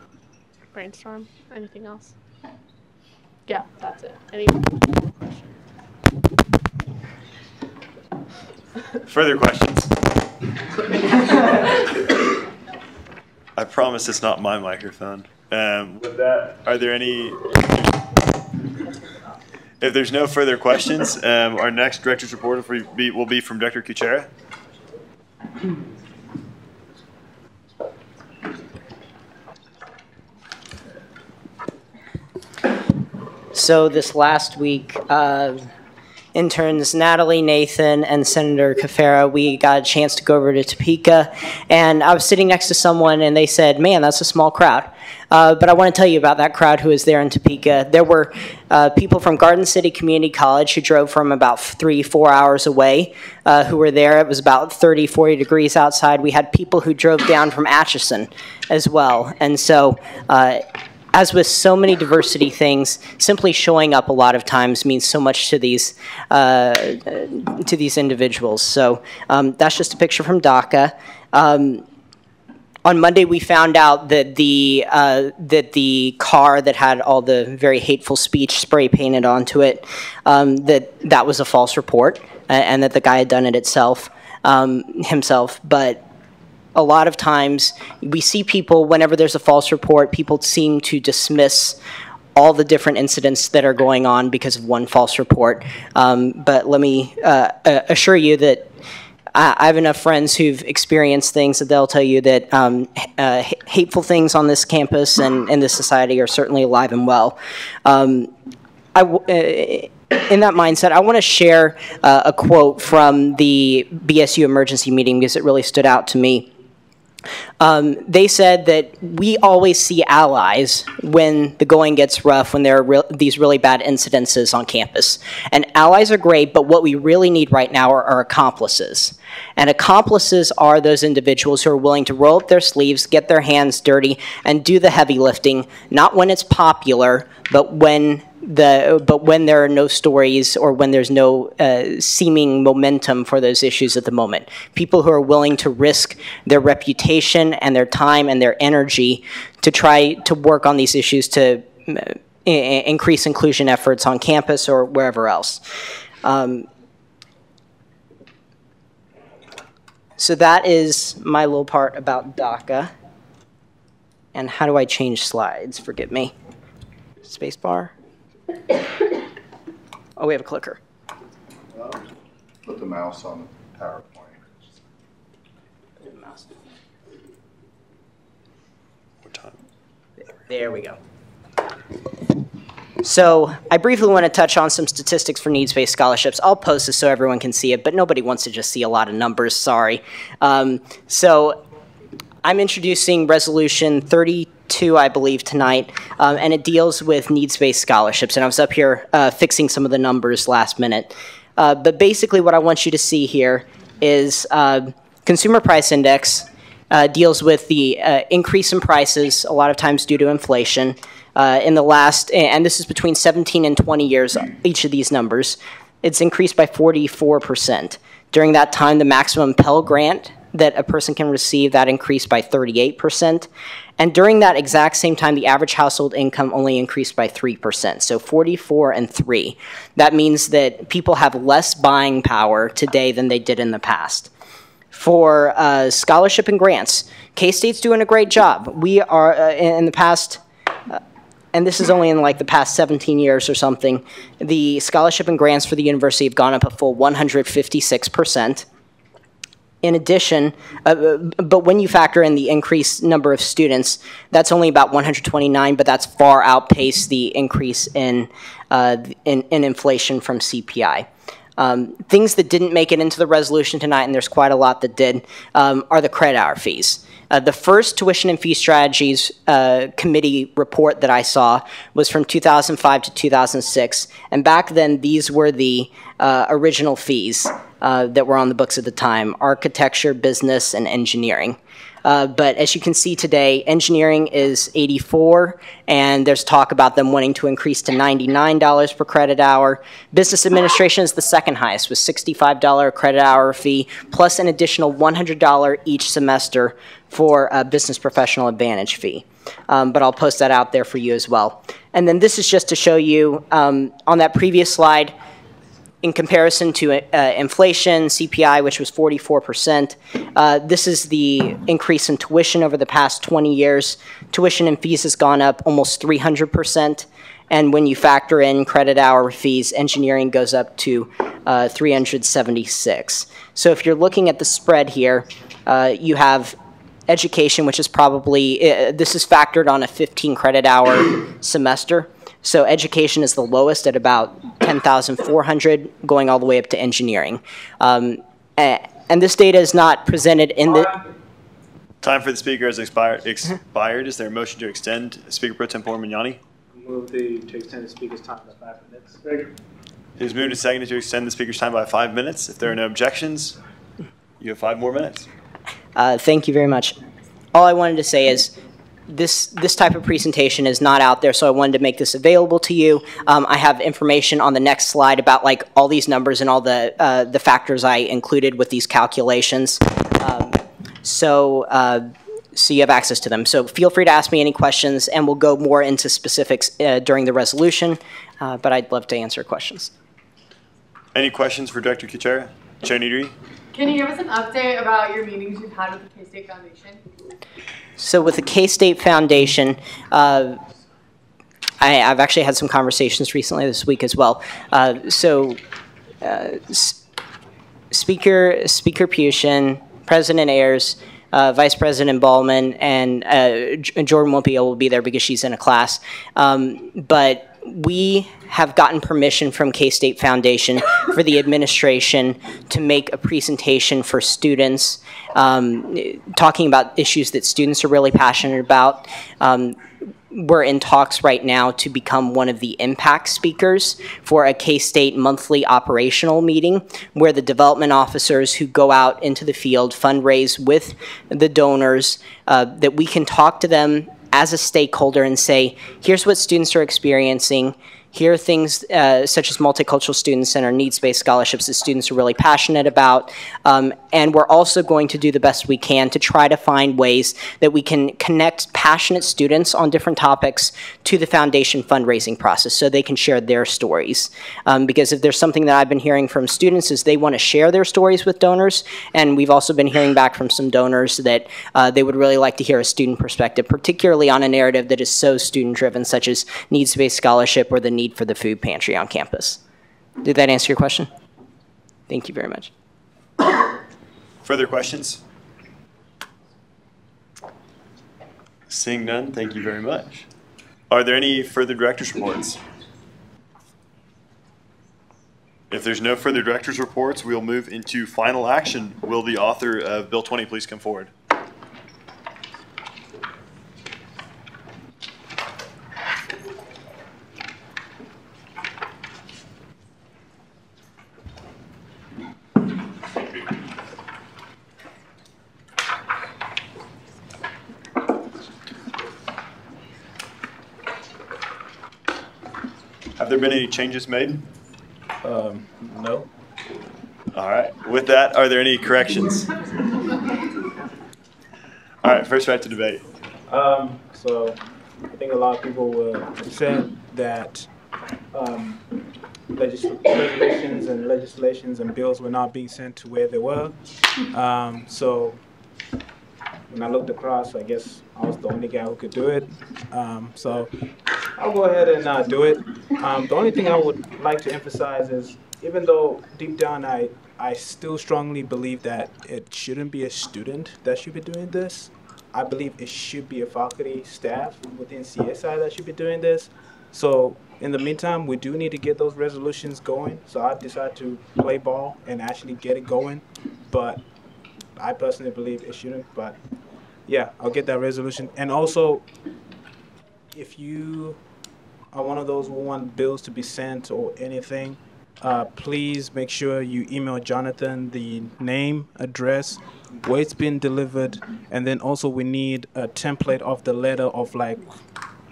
Brainstorm. Anything else? Yeah, that's it. Any questions? Further questions? I promise it's not my microphone. With that, are there any? If there's no further questions, our next director's report will be from Director Kuchera. So this last week, interns Natalie, Nathan, and Senator Cafera, we got a chance to go over to Topeka, and I was sitting next to someone, and they said, man, that's a small crowd. But I want to tell you about that crowd who was there in Topeka. There were people from Garden City Community College who drove from about 3-4 hours away who were there. It was about 30-40 degrees outside. We had people who drove down from Atchison as well. And so as with so many diversity things, simply showing up a lot of times means so much to these individuals. So that's just a picture from DACA. On Monday, we found out that the car that had all the very hateful speech spray painted onto it, that was a false report, and that the guy had done it himself. But a lot of times, we see people, whenever there's a false report, people seem to dismiss all the different incidents that are going on because of one false report. But let me assure you that I have enough friends who've experienced things that they'll tell you that hateful things on this campus and in this society are certainly alive and well. In that mindset, I want to share a quote from the BSU emergency meeting because it really stood out to me. They said that we always see allies when the going gets rough, when there are these really bad incidences on campus. And allies are great, but what we really need right now are accomplices. And accomplices are those individuals who are willing to roll up their sleeves, get their hands dirty, and do the heavy lifting, not when it's popular, but when there are no stories or when there's no seeming momentum for those issues at the moment. People who are willing to risk their reputation and their time and their energy to try to work on these issues to increase inclusion efforts on campus or wherever else. So that is my little part about DACA. And how do I change slides? Forgive me. Spacebar. Oh, we have a clicker. Put the mouse on the PowerPoint. There we go. So I briefly want to touch on some statistics for needs-based scholarships. I'll post this so everyone can see it, but nobody wants to just see a lot of numbers, sorry. So I'm introducing Resolution 32, I believe, tonight, and it deals with needs-based scholarships. And I was up here fixing some of the numbers last minute. But basically what I want you to see here is Consumer Price Index deals with the increase in prices, a lot of times due to inflation. In the last, and this is between 17 and 20 years, each of these numbers, it's increased by 44%. During that time, the maximum Pell Grant that a person can receive, that increased by 38%. And during that exact same time, the average household income only increased by 3%, so 44 and 3. That means that people have less buying power today than they did in the past. For scholarship and grants, K-State's doing a great job. We are, in the past, and this is only in like the past 17 years or something, the scholarship and grants for the university have gone up a full 156%. In addition, but when you factor in the increased number of students, that's only about 129, but that's far outpaced the increase in inflation from CPI. Things that didn't make it into the resolution tonight, and there's quite a lot that did, are the credit hour fees. The first Tuition and Fee Strategies Committee report that I saw was from 2005 to 2006, and back then these were the original fees that were on the books at the time: architecture, business, and engineering. But as you can see today, engineering is $84, and there's talk about them wanting to increase to $99 per credit hour. Business administration is the second highest, with $65 credit hour fee, plus an additional $100 each semester for a business professional advantage fee. But I'll post that out there for you as well. And then this is just to show you, on that previous slide, in comparison to inflation, CPI, which was 44%, this is the increase in tuition over the past 20 years. Tuition and fees has gone up almost 300%. And when you factor in credit hour fees, engineering goes up to 376. So if you're looking at the spread here, you have education, which is probably, this is factored on a 15 credit hour semester. So education is the lowest at about 10,400, going all the way up to engineering. And this data is not presented in the... Time for the speaker has expired. Is there a motion to extend Speaker Pro Tempore Magnani? Move to extend the speaker's time by 5 minutes. Second. It is moved and seconded to extend the speaker's time by 5 minutes. If there are no objections, you have 5 more minutes. Thank you very much. All I wanted to say is this type of presentation is not out there, so I wanted to make this available to you. I have information on the next slide about like all these numbers and all the factors I included with these calculations. So you have access to them. So feel free to ask me any questions, and we'll go more into specifics during the resolution, but I'd love to answer questions. Any questions for Director Kuchera? Chair Neatery? Can you give us an update about your meetings you've had with the K-State Foundation? So with the K-State Foundation, I've actually had some conversations recently this week as well. Speaker Pushin, President Ayers, Vice President Ballman, and Jordan won't be able to be there because she's in a class. But we have gotten permission from K-State Foundation for the administration to make a presentation for students, talking about issues that students are really passionate about. We're in talks right now to become one of the impact speakers for a K-State monthly operational meeting where the development officers who go out into the field fundraise with the donors, that we can talk to them as a stakeholder and say, here's what students are experiencing. Here are things such as Multicultural Student Center, needs-based scholarships that students are really passionate about. And we're also going to do the best we can to try to find ways that we can connect passionate students on different topics to the foundation fundraising process so they can share their stories. Because if there's something that I've been hearing from students is they want to share their stories with donors, and we've also been hearing back from some donors that they would really like to hear a student perspective, particularly on a narrative that is so student-driven, such as needs-based scholarship or the need for the food pantry on campus. Did that answer your question? Thank you very much. Further questions? Seeing none, thank you very much. Are there any further director's reports? If there's no further director's reports, we'll move into final action. Will the author of Bill 20 please come forward? Have there been any changes made? No. All right. With that, are there any corrections? All right. First right to debate. So I think a lot of people were upset that resolutions and legislations and bills were not being sent to where they were. So when I looked across, I guess I was the only guy who could do it. So I'll go ahead and do it. The only thing I would like to emphasize is, even though deep down I still strongly believe that it shouldn't be a student that should be doing this, I believe it should be a faculty staff within CSI that should be doing this. So in the meantime, we do need to get those resolutions going. So I decided to play ball and actually get it going. But I personally believe it shouldn't. But yeah, I'll get that resolution. And also, if you are one of those who want bills to be sent or anything, please make sure you email Jonathan the name, address, where it's been delivered, and then also we need a template of the letter of like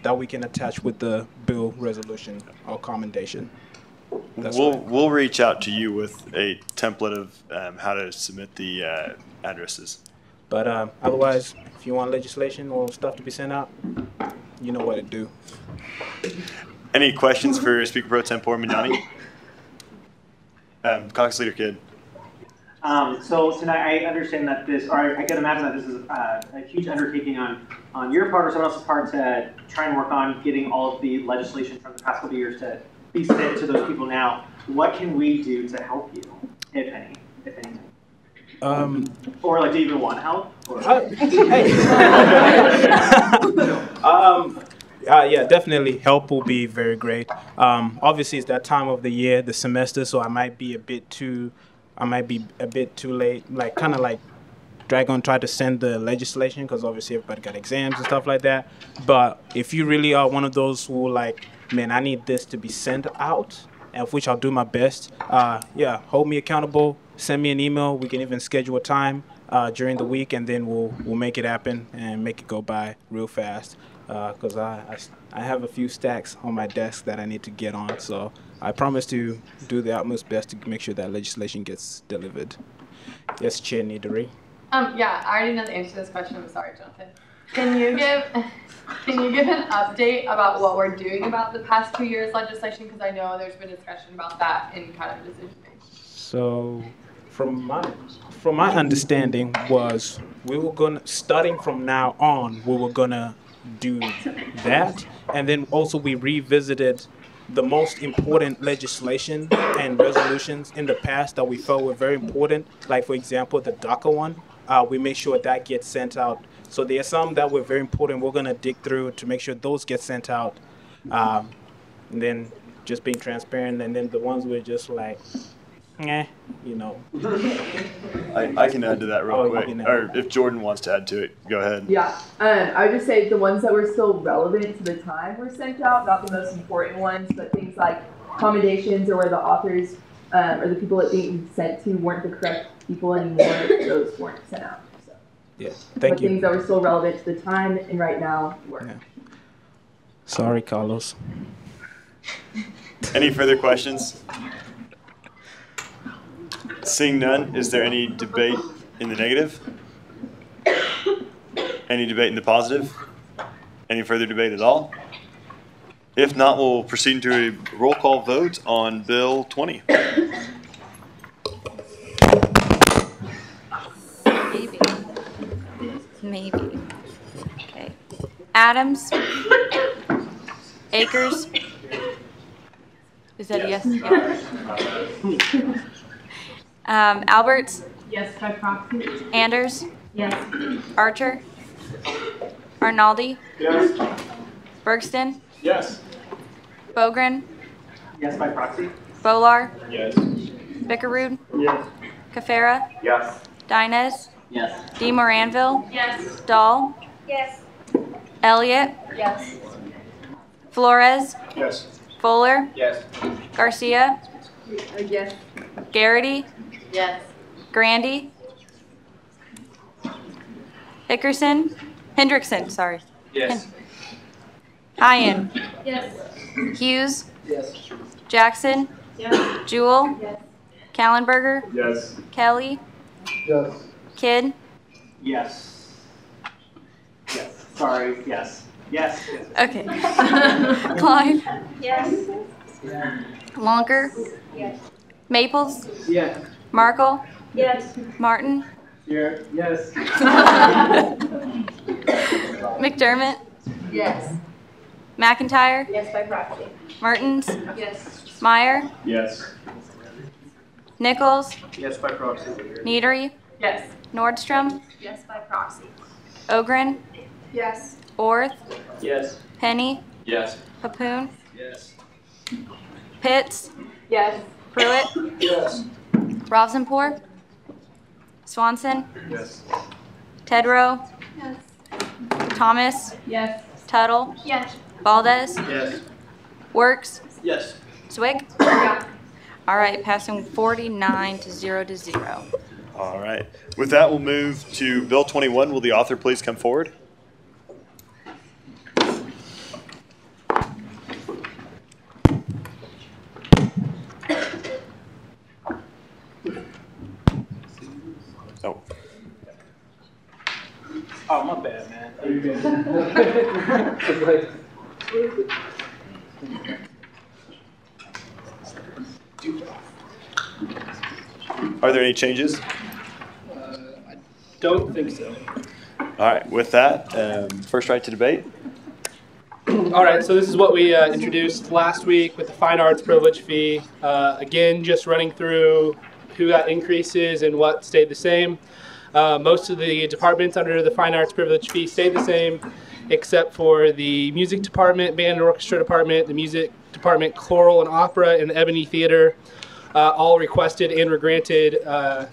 that we can attach with the bill resolution or commendation. We'll reach out to you with a template of how to submit the addresses. But otherwise, if you want legislation or stuff to be sent out, you know what to do. Any questions for Speaker Pro Tempore Mignani? Caucus Leader Kidd. So tonight, I understand that this, or I can imagine that this is a huge undertaking on your part or someone else's part to try and work on getting all of the legislation from the past couple of years to be sent to those people now. What can we do to help you, if anything? Or like, do you even want help? Or? Yeah, definitely help will be very great. Obviously, it's that time of the year, the semester, so I might be a bit too late, like kind of like drag on, try to send the legislation because obviously everybody got exams and stuff like that. But if you really are one of those who like, man, I need this to be sent out, and of which I'll do my best. Yeah, hold me accountable. Send me an email. We can even schedule a time. during the week, and then we'll make it happen and make it go by real fast. Because I have a few stacks on my desk that I need to get on, so I promise to do the utmost best to make sure that legislation gets delivered. Yes, Chair Needery. Yeah, I already know the answer to this question. I'm sorry, Jonathan. Can you give an update about what we're doing about the past 2 years legislation? Because I know there's been discussion about that in kind of decision making. So, from my understanding was we were gonna, starting from now on, we were gonna do that, and then also we revisited the most important legislation and resolutions in the past that we felt were very important. Like, for example, the DACA one. We make sure that gets sent out. So there are some that were very important. We're gonna dig through to make sure those get sent out. And then just being transparent, and then the ones we're just like, you know. I can add to that real quick. Or if Jordan wants to add to it, go ahead. Yeah, I would just say the ones that were still relevant to the time were sent out, not the most important ones, but things like commendations or where the authors or the people it being sent to weren't the correct people anymore, those weren't sent out. So. Yeah, thank you. Things that were still relevant to the time and right now were. Yeah. Sorry, Carlos. Any further questions? Seeing none, is there any debate in the negative? Any debate in the positive? Any further debate at all? If not, we'll proceed to a roll call vote on Bill 20. Maybe. Okay. Adams. Akers. Is that a yes? Yeah. Alberts. Yes, by proxy. Anders. Yes. Archer. Arnaldi. Yes. Bergston. Yes. Bogren. Yes, by proxy. Bolar. Yes. Bickerud. Yes. Cafera. Yes. Dinez. Yes. D. Moranville. Yes. Dahl. Yes. Elliott. Yes. Flores. Yes. Fuller. Yes. Garcia. Yes. Garrity. Yes. Grandy. Hendrickson, sorry. Yes. Hyen. Yes. Hughes. Yes. Jackson. Yes. Jewell. Yes. Kallenberger. Yes. Kelly. Yes. Kidd. Yes. Yes. Sorry. Yes. Yes. Okay. Klein. Yes. Lonker. Yes. Maples. Yes. Markle. Yes. Martin. Here. Yes. McDermott. Yes. McIntyre. Yes, by proxy. Mertens. Yes. Meyer. Yes. Nichols. Yes, by proxy. Needery. Yes. Nordstrom. Yes, by proxy. Ogren. Yes. Orth. Yes. Penny. Yes. Papoon. Yes. Pitts. Yes. Pruitt. Yes. Robsonpour. Swanson. Yes. Tedrow. Yes. Thomas. Yes. Tuttle. Yes. Valdez. Yes. Works. Yes. Zwick. Yeah. All right, passing 49 to 0. All right. With that, we'll move to Bill 21. Will the author please come forward? Oh. Oh, my bad, man. Are there any changes? I don't think so. All right. With that, first right to debate. All right, so this is what we introduced last week with the fine arts privilege fee. Again, just running through who got increases and what stayed the same. Most of the departments under the fine arts privilege fee stayed the same, except for the music department, band and orchestra department, the music department, choral and opera, and the Ebony Theater. All requested and were granted,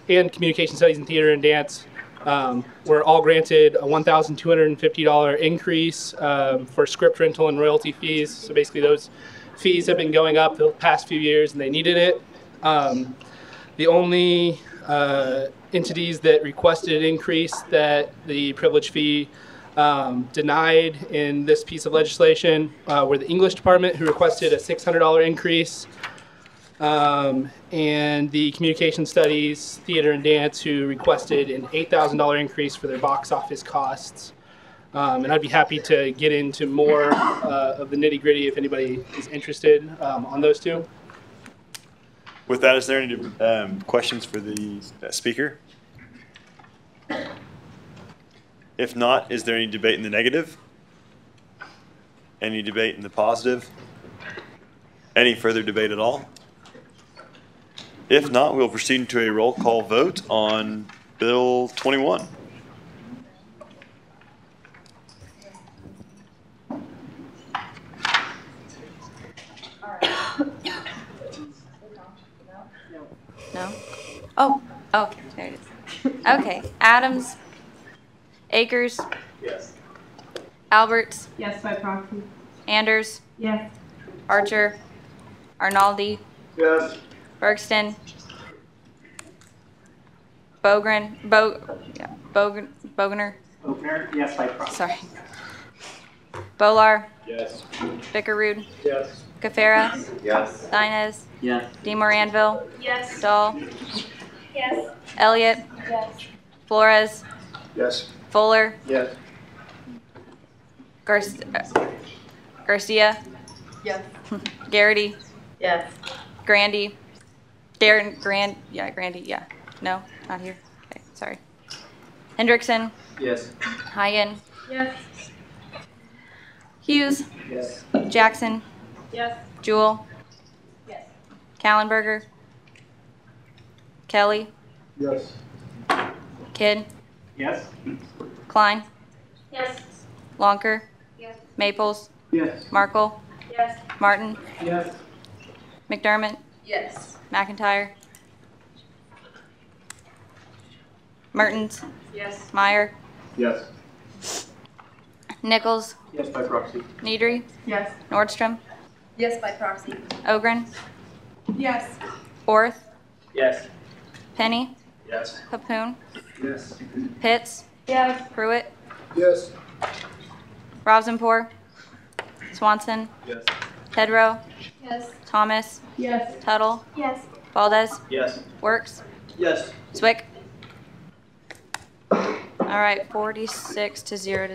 and communication studies and theater and dance were all granted a $1,250 increase for script rental and royalty fees. So basically those fees have been going up the past few years and they needed it. The only entities that requested an increase that the privilege fee denied in this piece of legislation were the English department, who requested a $600 increase, and the communication studies, theater, and dance, who requested an $8,000 increase for their box office costs. And I'd be happy to get into more of the nitty-gritty if anybody is interested on those two. With that, is there any questions for the speaker? If not, is there any debate in the negative? Any debate in the positive? Any further debate at all? If not, we'll proceed into a roll call vote on Bill 21. No? Oh, there it is. Okay, Adams, Akers, Yes. Alberts, Yes, by proxy. Anders, Yes. Archer, Arnaldi, Yes. Bergston, Bogner, Opener, yes, by proxy. sorry, Bolar, Yes. Bickerud, Yes. Cafera, Yes. Dinez, Yes. DeMoranville, Yes. Dahl, Yes. Elliott, Yes. Flores, Yes. Fuller, Yes. Garcia, Yes. Garrity, Yes. Grandy, Grandy, yeah. No, not here. Okay, sorry. Hendrickson, Yes. Hagen, Yes. Hughes, Yes. Jackson, Yes. Jewell, Yes. Kallenberger, Kelly, Yes. Kidd, Yes? Klein, Yes. Lonker, Yes. Maples, Yes. Markle, Yes. Martin, Yes. McDermott, Yes. McIntyre, Mertens, Yes. Meyer, Yes. Nichols, Yes, by proxy. Nedry, Yes. Nordstrom, Yes, by proxy. Ogren, Yes. Orth, Yes. Penny, Yes. Papoon, Yes. Pitts, Yes. Pruitt, Yes. Rosenpour, Swanson, Yes. Pedro, Yes. Thomas, Yes. Tuttle, Yes. Valdez, Yes. Works, Yes. Zwick. All right, 46 to 0.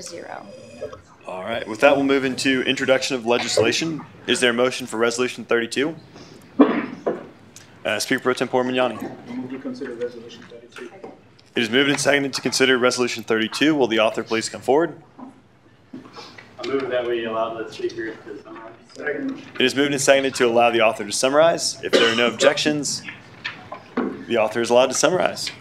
All right, with that, we'll move into introduction of legislation. Is there a motion for Resolution 32? Speaker Pro Tempore Mignani. Move to consider Resolution 32. It is moved and seconded to consider Resolution 32. Will the author please come forward? I move that we allow the speaker to summarize. Second. It is moved and seconded to allow the author to summarize. If there are no objections, the author is allowed to summarize.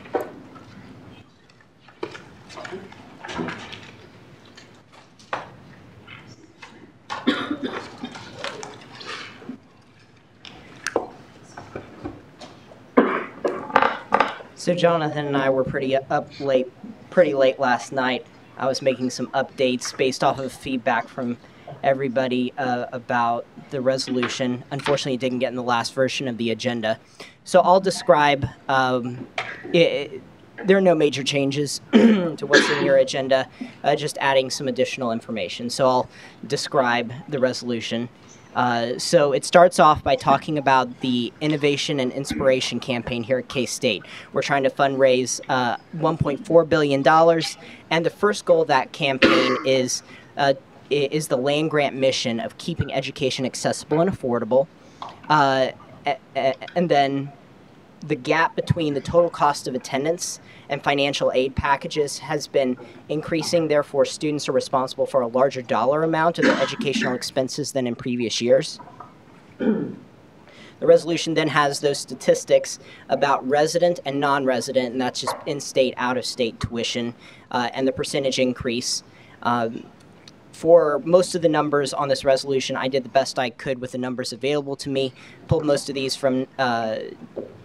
So Jonathan and I were pretty late last night. I was making some updates based off of feedback from everybody about the resolution. Unfortunately, it didn't get in the last version of the agenda. So I'll describe, there are no major changes to what's in your agenda, just adding some additional information. So I'll describe the resolution. So it starts off by talking about the Innovation and Inspiration campaign here at K-State. We're trying to fundraise $1.4 billion, and the first goal of that campaign is the land-grant mission of keeping education accessible and affordable, and then the gap between the total cost of attendance and financial aid packages has been increasing. Therefore, students are responsible for a larger dollar amount of their educational expenses than in previous years. The resolution then has those statistics about resident and non-resident, and that's just in-state, out-of-state tuition, and the percentage increase. For most of the numbers on this resolution, I did the best I could with the numbers available to me. Pulled most of these from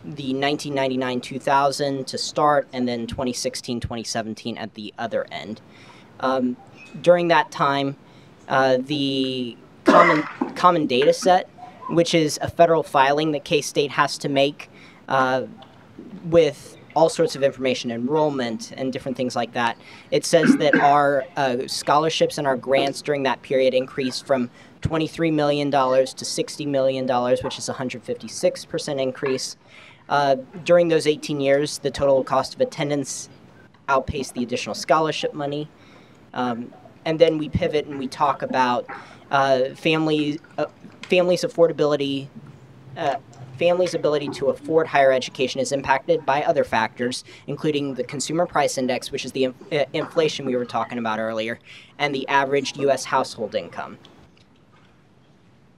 the 1999-2000 to start, and then 2016-2017 at the other end. During that time, the common data set, which is a federal filing that K-State has to make with all sorts of information, enrollment, and different things like that. It says that our scholarships and our grants during that period increased from $23 million to $60 million, which is a 156% increase. During those 18 years, the total cost of attendance outpaced the additional scholarship money. And then we pivot and we talk about families' affordability. Families' ability to afford higher education is impacted by other factors, including the Consumer Price Index, which is the inflation we were talking about earlier, and the average U.S. household income.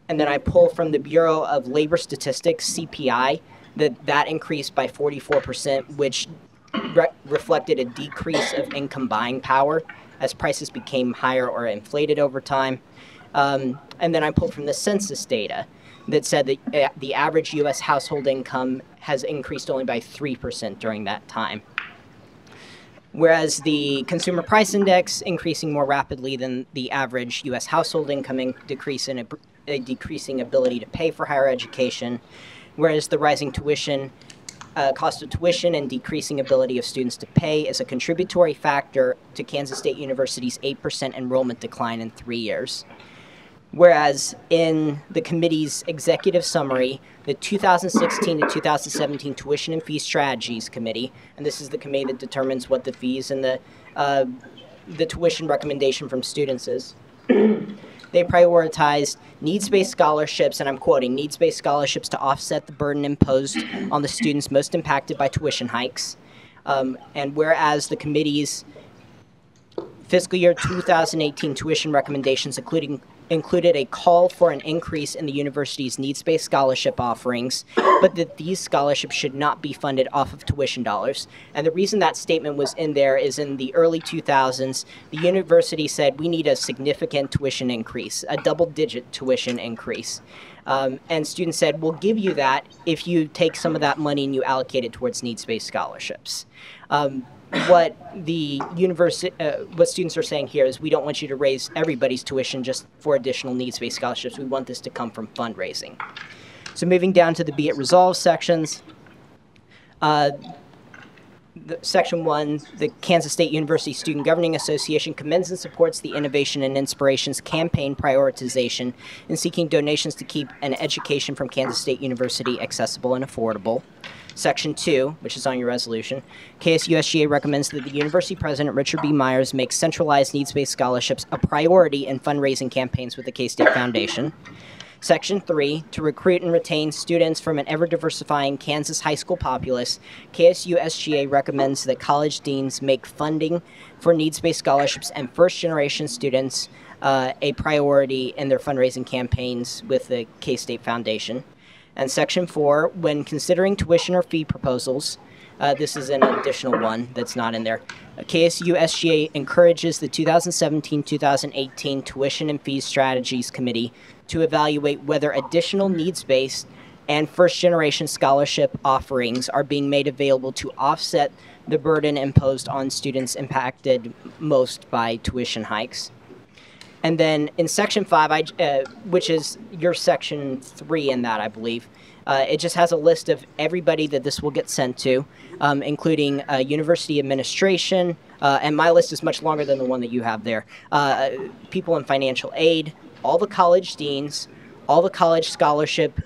And then I pull from the Bureau of Labor Statistics, CPI, that increased by 44%, which reflected a decrease of income buying power as prices became higher or inflated over time. And then I pull from the census data that said that the average U.S. household income has increased only by 3% during that time. Whereas the Consumer Price Index increasing more rapidly than the average U.S. household income decreasing ability to pay for higher education, whereas the rising tuition, cost of tuition and decreasing ability of students to pay is a contributory factor to Kansas State University's 8% enrollment decline in 3 years. Whereas in the committee's executive summary, the 2016 to 2017 Tuition and Fee Strategies Committee, and this is the committee that determines what the fees and the tuition recommendation from students is, they prioritized needs-based scholarships, and I'm quoting, needs-based scholarships to offset the burden imposed on the students most impacted by tuition hikes. And whereas the committee's fiscal year 2018 tuition recommendations included a call for an increase in the university's needs-based scholarship offerings, but that these scholarships should not be funded off of tuition dollars. And the reason that statement was in there is in the early 2000s, the university said we need a significant tuition increase, a double-digit tuition increase. And students said, we'll give you that if you take some of that money and you allocate it towards needs-based scholarships. What the what students are saying here is we don't want you to raise everybody's tuition just for additional needs-based scholarships. We want this to come from fundraising. So moving down to the Be It Resolved sections. Section 1, the Kansas State University Student Governing Association commends and supports the Innovation and Inspirations campaign prioritization in seeking donations to keep an education from Kansas State University accessible and affordable. Section 2, which is on your resolution, KSUSGA recommends that the university president, Richard B. Myers, make centralized needs-based scholarships a priority in fundraising campaigns with the K-State Foundation. Section 3, to recruit and retain students from an ever-diversifying Kansas high school populace, KSUSGA recommends that college deans make funding for needs-based scholarships and first-generation students a priority in their fundraising campaigns with the K-State Foundation. And Section 4, when considering tuition or fee proposals, this is an additional one that's not in there. KSUSGA encourages the 2017-2018 Tuition and Fees Strategies Committee to evaluate whether additional needs-based and first-generation scholarship offerings are being made available to offset the burden imposed on students impacted most by tuition hikes. And then in Section 5, which is your Section 3 in that, I believe, it just has a list of everybody that this will get sent to, including university administration, and my list is much longer than the one that you have there, people in financial aid, all the college deans, all the college scholarship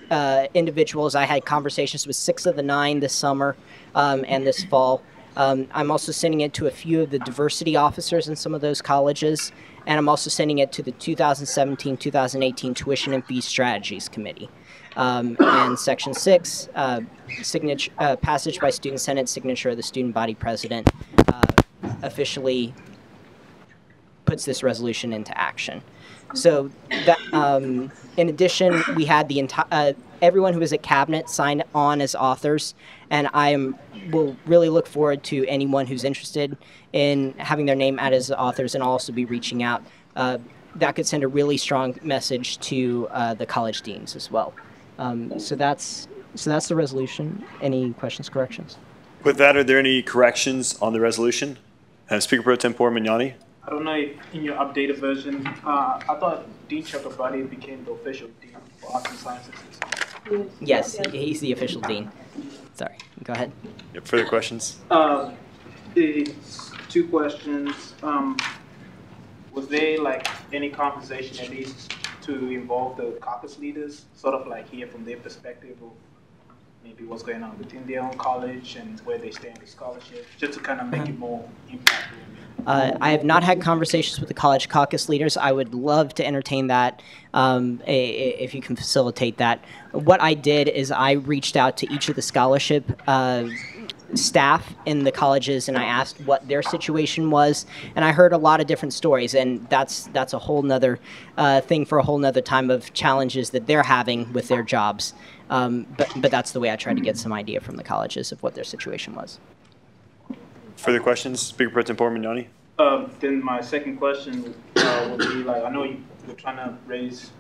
individuals. I had conversations with 6 of the 9 this summer and this fall. I'm also sending it to a few of the diversity officers in some of those colleges, and I'm also sending it to the 2017-2018 Tuition and Fee Strategies Committee. And Section 6, passage by Student Senate, signature of the student body president, officially puts this resolution into action. So that, in addition, we had the entire everyone who was at cabinet signed on as authors, and will really look forward to anyone who's interested in having their name added as authors, and I'll also be reaching out. That could send a really strong message to the college deans as well. So that's the resolution. Any questions, corrections? With that, are there any corrections on the resolution? Speaker Pro Tempore Magnani. I don't know if in your updated version, I thought Dean Chakrabarty became the official dean for arts and sciences. Yes, he's the official dean. Sorry, go ahead. Yep, further questions? It's two questions. Was there like any conversation at least to involve the caucus leaders, sort of like hear from their perspective of maybe what's going on within their own college and where they stand with scholarships, just to kind of make it more impactful? I have not had conversations with the college caucus leaders. I would love to entertain that if you can facilitate that. What I did is I reached out to each of the scholarship staff in the colleges and I asked what their situation was, and I heard a lot of different stories, and that's a whole nother thing for a whole nother time of challenges that they're having with their jobs. But that's the way I tried to get some idea from the colleges of what their situation was. Further questions? Speaker Pro Tempore Mignani. Then my second question would be like, I know you're trying to raise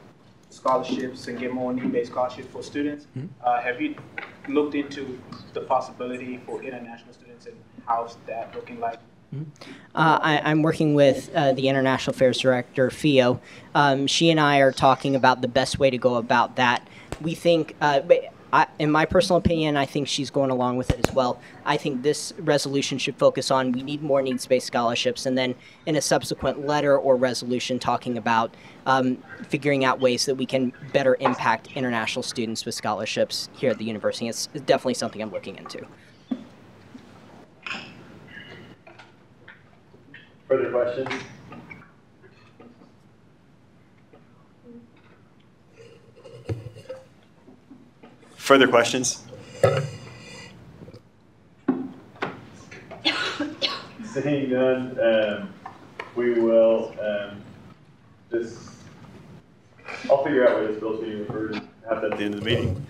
scholarships and get more need-based scholarships for students. Have you looked into the possibility for international students and how's that looking like? I'm working with the International Affairs Director, Fio. She and I are talking about the best way to go about that. We think, in my personal opinion, I think she's going along with it as well. I think this resolution should focus on we need more needs-based scholarships, and then in a subsequent letter or resolution talking about figuring out ways that we can better impact international students with scholarships here at the university. It's definitely something I'm looking into. Further questions? Further questions? Seeing none, we will I'll figure out where this bill's being referred and have that at the end of the meeting.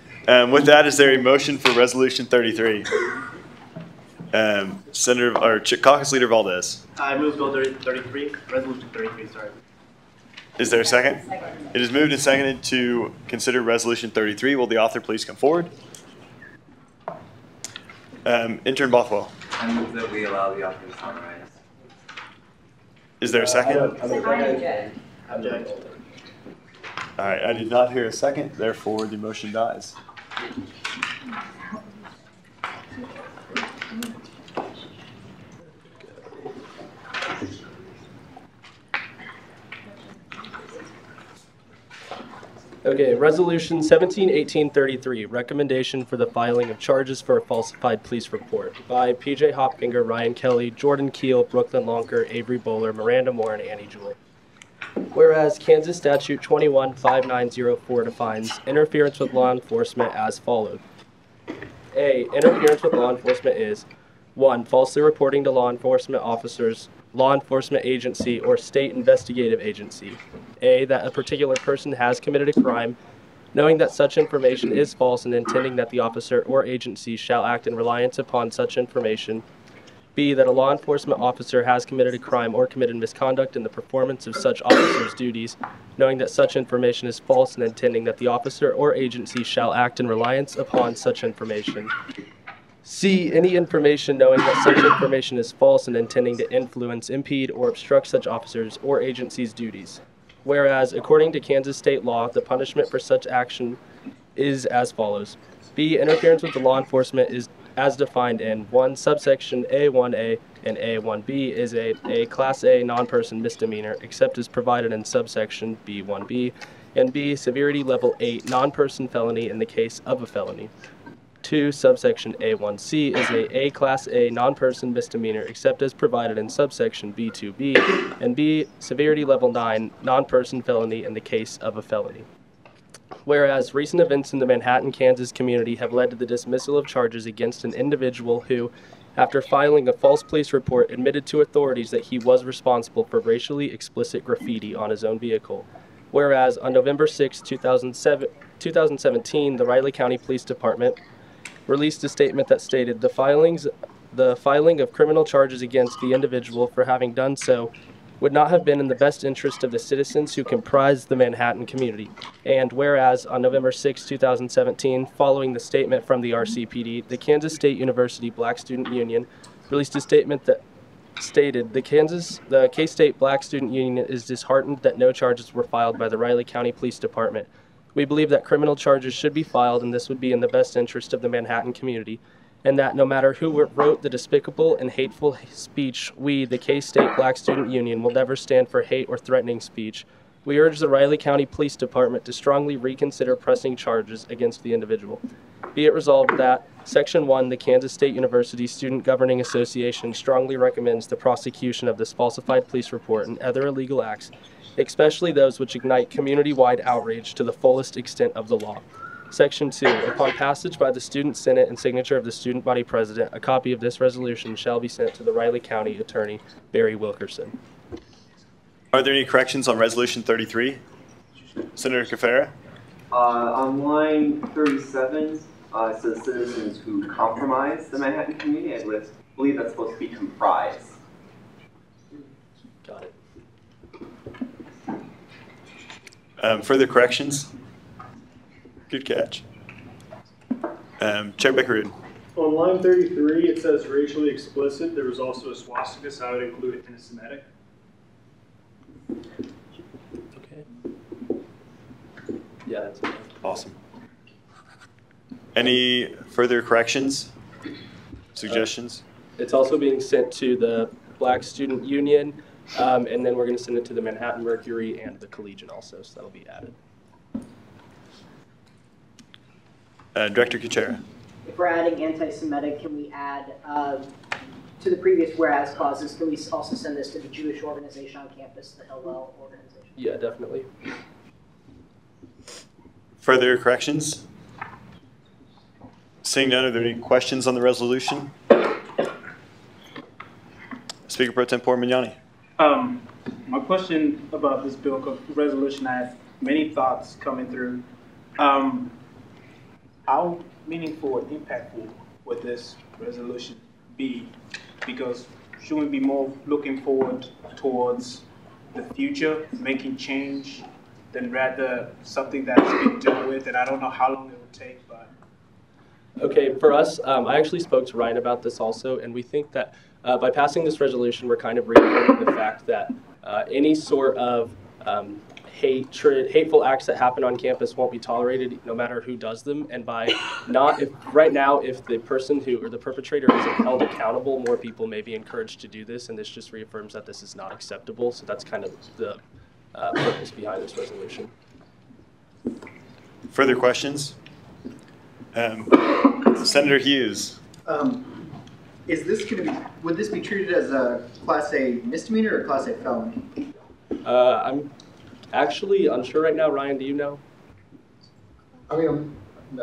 With that, is there a motion for Resolution 33? Senator or Caucus Leader Valdez. I move Bill 33, Resolution 33, sorry. Is there a second? Second. It is moved and seconded to consider Resolution 33. Will the author please come forward? Intern Bothwell. I move that we allow the author to summarize. Is there a second? Object. All right, I did not hear a second, therefore the motion dies. Okay, Resolution 171833, recommendation for the filing of charges for a falsified police report by PJ Hopfinger, Ryan Kelly, Jordan Keel, Brooklyn Lonker, Avery Bowler, Miranda Moore, and Annie Jewell. Whereas Kansas Statute 215904 defines interference with law enforcement as follows. A. Interference with law enforcement is 1. Falsely reporting to law enforcement officers, law enforcement agency, or state investigative agency. A. That a particular person has committed a crime, knowing that such information is false and intending that the officer or agency shall act in reliance upon such information. B. That a law enforcement officer has committed a crime or committed misconduct in the performance of such officer's duties, knowing that such information is false and intending that the officer or agency shall act in reliance upon such information. C. Any information knowing that such information is false and intending to influence, impede, or obstruct such officers or agency's duties. Whereas, according to Kansas state law, the punishment for such action is as follows. B. Interference with the law enforcement is as defined in 1 subsection A1A and A1B is a Class A non-person misdemeanor, except as provided in subsection B1B, and B. Severity level 8 non-person felony in the case of a felony. 2 subsection A1C is a Class A non-person misdemeanor except as provided in subsection B2B, and B severity level 9 non-person felony in the case of a felony. Whereas recent events in the Manhattan, Kansas community have led to the dismissal of charges against an individual who, after filing a false police report, admitted to authorities that he was responsible for racially explicit graffiti on his own vehicle. Whereas on November 6, 2017, the Riley County Police Department released a statement that stated the filing of criminal charges against the individual for having done so would not have been in the best interest of the citizens who comprise the Manhattan community. And whereas on November 6, 2017, following the statement from the RCPD, the Kansas State University Black Student Union released a statement that stated the K-State Black Student Union is disheartened that no charges were filed by the Riley County Police Department. We believe that criminal charges should be filed, and this would be in the best interest of the Manhattan community. and that no matter who wrote the despicable and hateful speech, we, the K-State Black Student Union, will never stand for hate or threatening speech. We urge the Riley County Police Department to strongly reconsider pressing charges against the individual. Be it resolved that Section 1, the Kansas State University Student Governing Association strongly recommends the prosecution of this falsified police report and other illegal acts, especially those which ignite community-wide outrage to the fullest extent of the law. Section 2, upon passage by the Student Senate and signature of the Student Body President, a copy of this resolution shall be sent to the Riley County Attorney, Barry Wilkerson. Are there any corrections on Resolution 33? Senator Cafera? On line 37, it says citizens who compromise the Manhattan community. I believe that's supposed to be comprise. Got it. Further corrections? Good catch. Chair Beckerood. On line 33, it says racially explicit. There was also a swastika, so I would include it in a Semitic. Okay. Yeah, that's okay. Awesome. Any further corrections? Suggestions? It's also being sent to the Black Student Union, and then we're going to send it to the Manhattan Mercury and the Collegian also, so that'll be added. Director Kuchera. If we're adding anti-Semitic, can we add to the previous whereas clauses, can we also send this to the Jewish organization on campus, the Hillel organization? Yeah, definitely. Further corrections? Seeing none, are there any questions on the resolution? Speaker Pro Tempore Mignani. My question about this bill resolution, I have many thoughts coming through. How meaningful and impactful would this resolution be? Because shouldn't we be more looking forward towards the future, making change, than rather something that's been dealt with, and I don't know how long it would take, but. Okay, for us, I actually spoke to Ryan about this also, and we think that by passing this resolution, we're kind of reaffirming the fact that any sort of hateful acts that happen on campus won't be tolerated no matter who does them. And by not, right now, if the person who, or the perpetrator isn't held accountable, more people may be encouraged to do this, and this just reaffirms that this is not acceptable. So that's kind of the purpose behind this resolution. Further questions? Senator Hughes. Is this going to be, would this be treated as a Class A misdemeanor or Class A felony? I'm actually unsure right now. Ryan, do you know? I mean, no,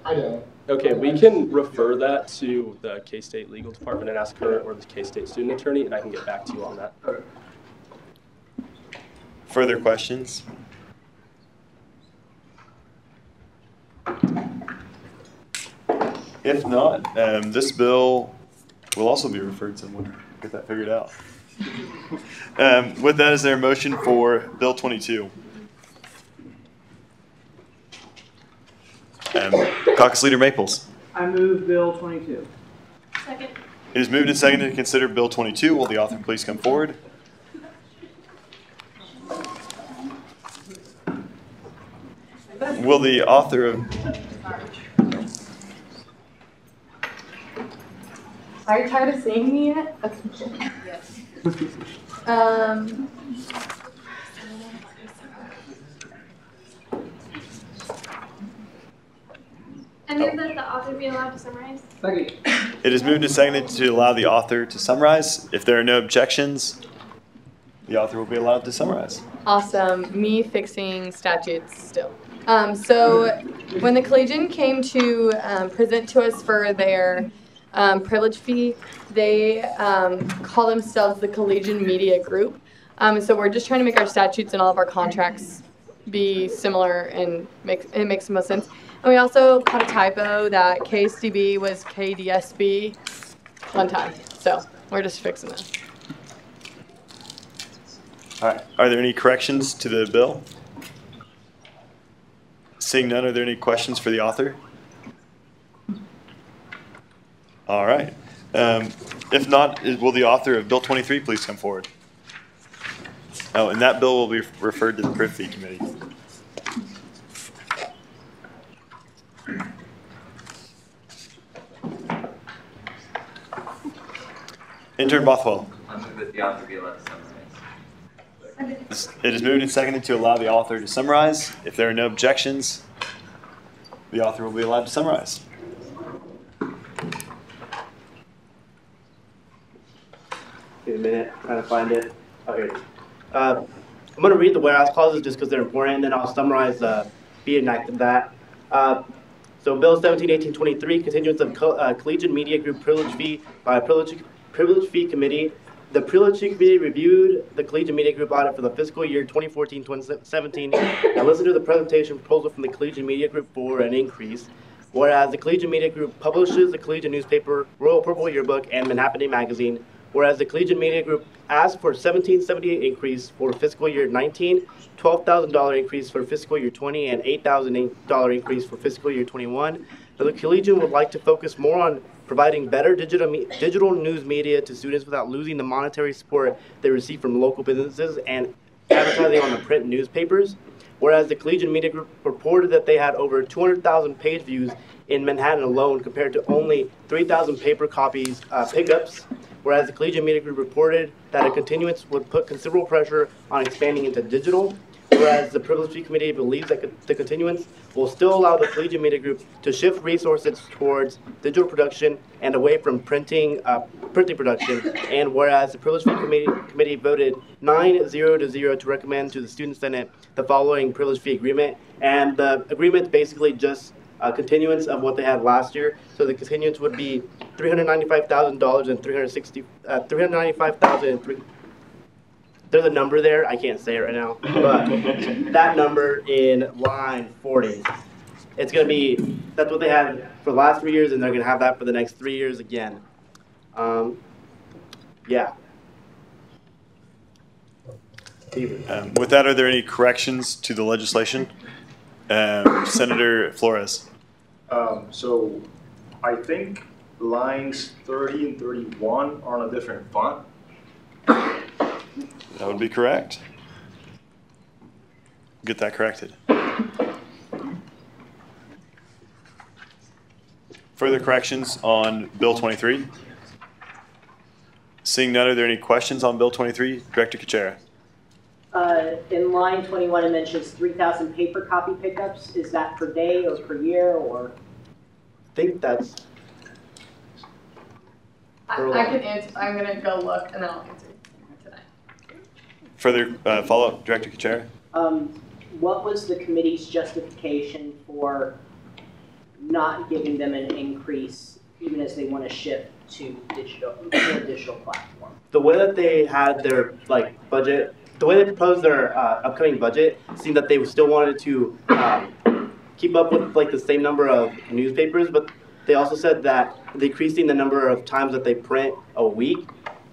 I don't. Okay, we can refer that to the K-State Legal Department and ask her or the K-State Student Attorney, and I can get back to you on that. Further questions? If not, this bill will also be referred somewhere. Get that figured out. With that, is there a motion for Bill 22? Caucus Leader Maples. I move Bill 22. Second. It is moved and seconded to consider Bill 22. Will the author please come forward? Will the author of... Are you tired of seeing me yet? Okay. Yes. I move that the author be allowed to summarize. Second. It is moved and seconded to allow the author to summarize. If there are no objections, the author will be allowed to summarize. Awesome. Me fixing statutes still. So when the Collegian came to present to us for their privilege fee, they call themselves the Collegian Media Group. So we're just trying to make our statutes and all of our contracts be similar, and it makes the most sense. And we also caught a typo that KSDB was KDSB one time. So we're just fixing that. All right. Are there any corrections to the bill? Seeing none, are there any questions for the author? All right. If not, will the author of Bill 23 please come forward? Oh, and that bill will be referred to the Priv Fee Committee. Intern Bothwell. I move that the author be allowed to summarize. It is moved and seconded to allow the author to summarize. If there are no objections, the author will be allowed to summarize. Wait a minute, trying to find it. Oh, here it is. I'm going to read the whereas clauses just because they're important, and then I'll summarize be enacted that. So Bill 17-1823, continuance of collegiate media group privilege fee by a privilege fee committee. The privilege fee committee reviewed the collegiate media group audit for the fiscal year 2014-2017 and listened to the presentation proposal from the collegiate media group for an increase. Whereas the collegiate media group publishes the collegiate newspaper, Royal Purple Yearbook, and Manhattan Day Magazine. Whereas the collegiate media group asked for $1,778 increase for fiscal year 19, $12,000 increase for fiscal year 20, and $8,000 increase for fiscal year 21. Now, the collegiate would like to focus more on providing better digital news media to students without losing the monetary support they receive from local businesses and advertising on the print newspapers. Whereas the collegiate media group reported that they had over 200,000 page views in Manhattan alone compared to only 3,000 paper copies pickups. Whereas the collegiate media group reported that a continuance would put considerable pressure on expanding into digital. Whereas the privilege fee committee believes that the continuance will still allow the collegiate media group to shift resources towards digital production and away from printing production. And whereas the privilege fee committee voted 9-0 to recommend to the student senate the following privilege fee agreement, and the agreement basically just a continuance of what they had last year. So the continuance would be $395,000 and $395,000. There's a number there. I can't say it right now, but that number in line 40. It's going to be, that's what they had for the last 3 years, and they're going to have that for the next 3 years again. Yeah. With that, are there any corrections to the legislation? Senator Flores. So I think lines 30 and 31 are on a different font. That would be correct. Get that corrected. Further corrections on Bill 23? Seeing none, are there any questions on Bill 23? Director Kuchera. In line 21, it mentions 3,000 paper copy pickups. Is that per day or per year, or? I think that's. I can answer. I'm going to go look and then I'll answer today. Further follow-up, Director Kuchera. What was the committee's justification for not giving them an increase, even as they want to shift to a digital platform? The way that they had their budget. The way they proposed their upcoming budget seemed that they still wanted to keep up with the same number of newspapers, but they also said that decreasing the number of times that they print a week,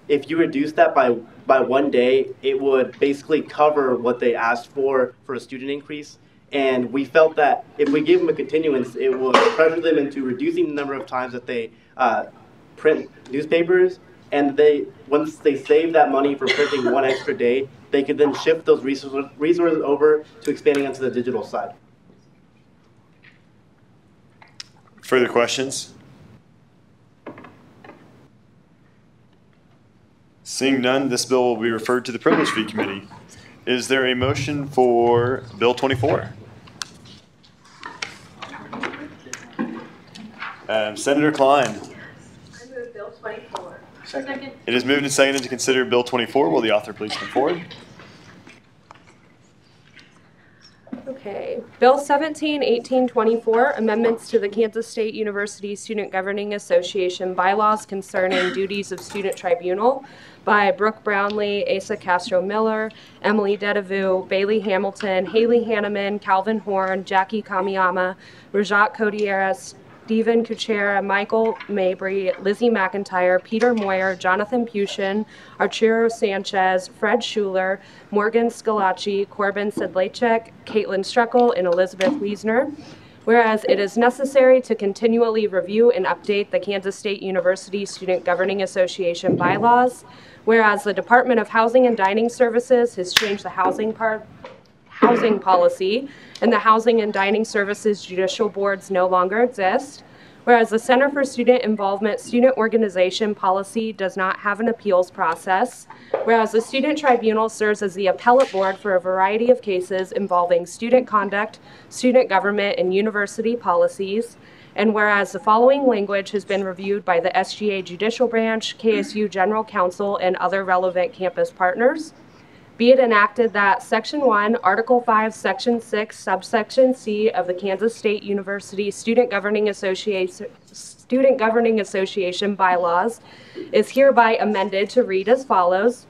if you reduce that by 1 day, it would basically cover what they asked for a student increase. And we felt that if we gave them a continuance, it would pressure them into reducing the number of times that they print newspapers. And once they save that money for printing 1 extra day, they could then shift those resources over to expanding onto the digital side. Further questions? Seeing none, this bill will be referred to the Privilege Fee Committee. Is there a motion for Bill 24? Senator Klein. I move Bill 24. Second. It is moved and seconded to consider Bill 24. Will the author please come forward? Okay. Bill 17-1824, amendments to the Kansas State University Student Governing Association bylaws concerning duties of student tribunal by Brooke Brownlee, Asa Castro Miller, Emily Dedevue, Bailey Hamilton, Haley Hanneman, Calvin Horn, Jackie Kamiyama, Rajat Kodieras, Stephen Kuchera, Michael Mabry, Lizzie McIntyre, Peter Moyer, Jonathan Pushin, Arturo Sanchez, Fred Schuler, Morgan Scalacci, Corbin Sedlacek, Caitlin Struckel, and Elizabeth Wiesner. Whereas it is necessary to continually review and update the Kansas State University Student Governing Association bylaws. Whereas the Department of Housing and Dining Services has changed the housing policy, and the Housing and Dining Services Judicial Boards no longer exist. Whereas the Center for Student Involvement Student Organization policy does not have an appeals process. Whereas the Student Tribunal serves as the appellate board for a variety of cases involving student conduct, student government, and university policies. And whereas the following language has been reviewed by the SGA Judicial Branch, KSU General Counsel, and other relevant campus partners. Be it enacted that Section 1, Article 5, Section 6, Subsection C of the Kansas State University Student Governing Association bylaws is hereby amended to read as follows.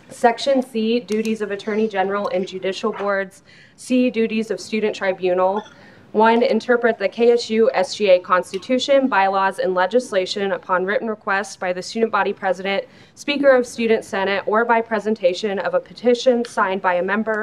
Section C, Duties of Attorney General and Judicial Boards. C, Duties of Student Tribunal. 1. Interpret the KSU SGA Constitution, bylaws, and legislation upon written request by the student body president, speaker of student senate, or by presentation of a petition signed by a number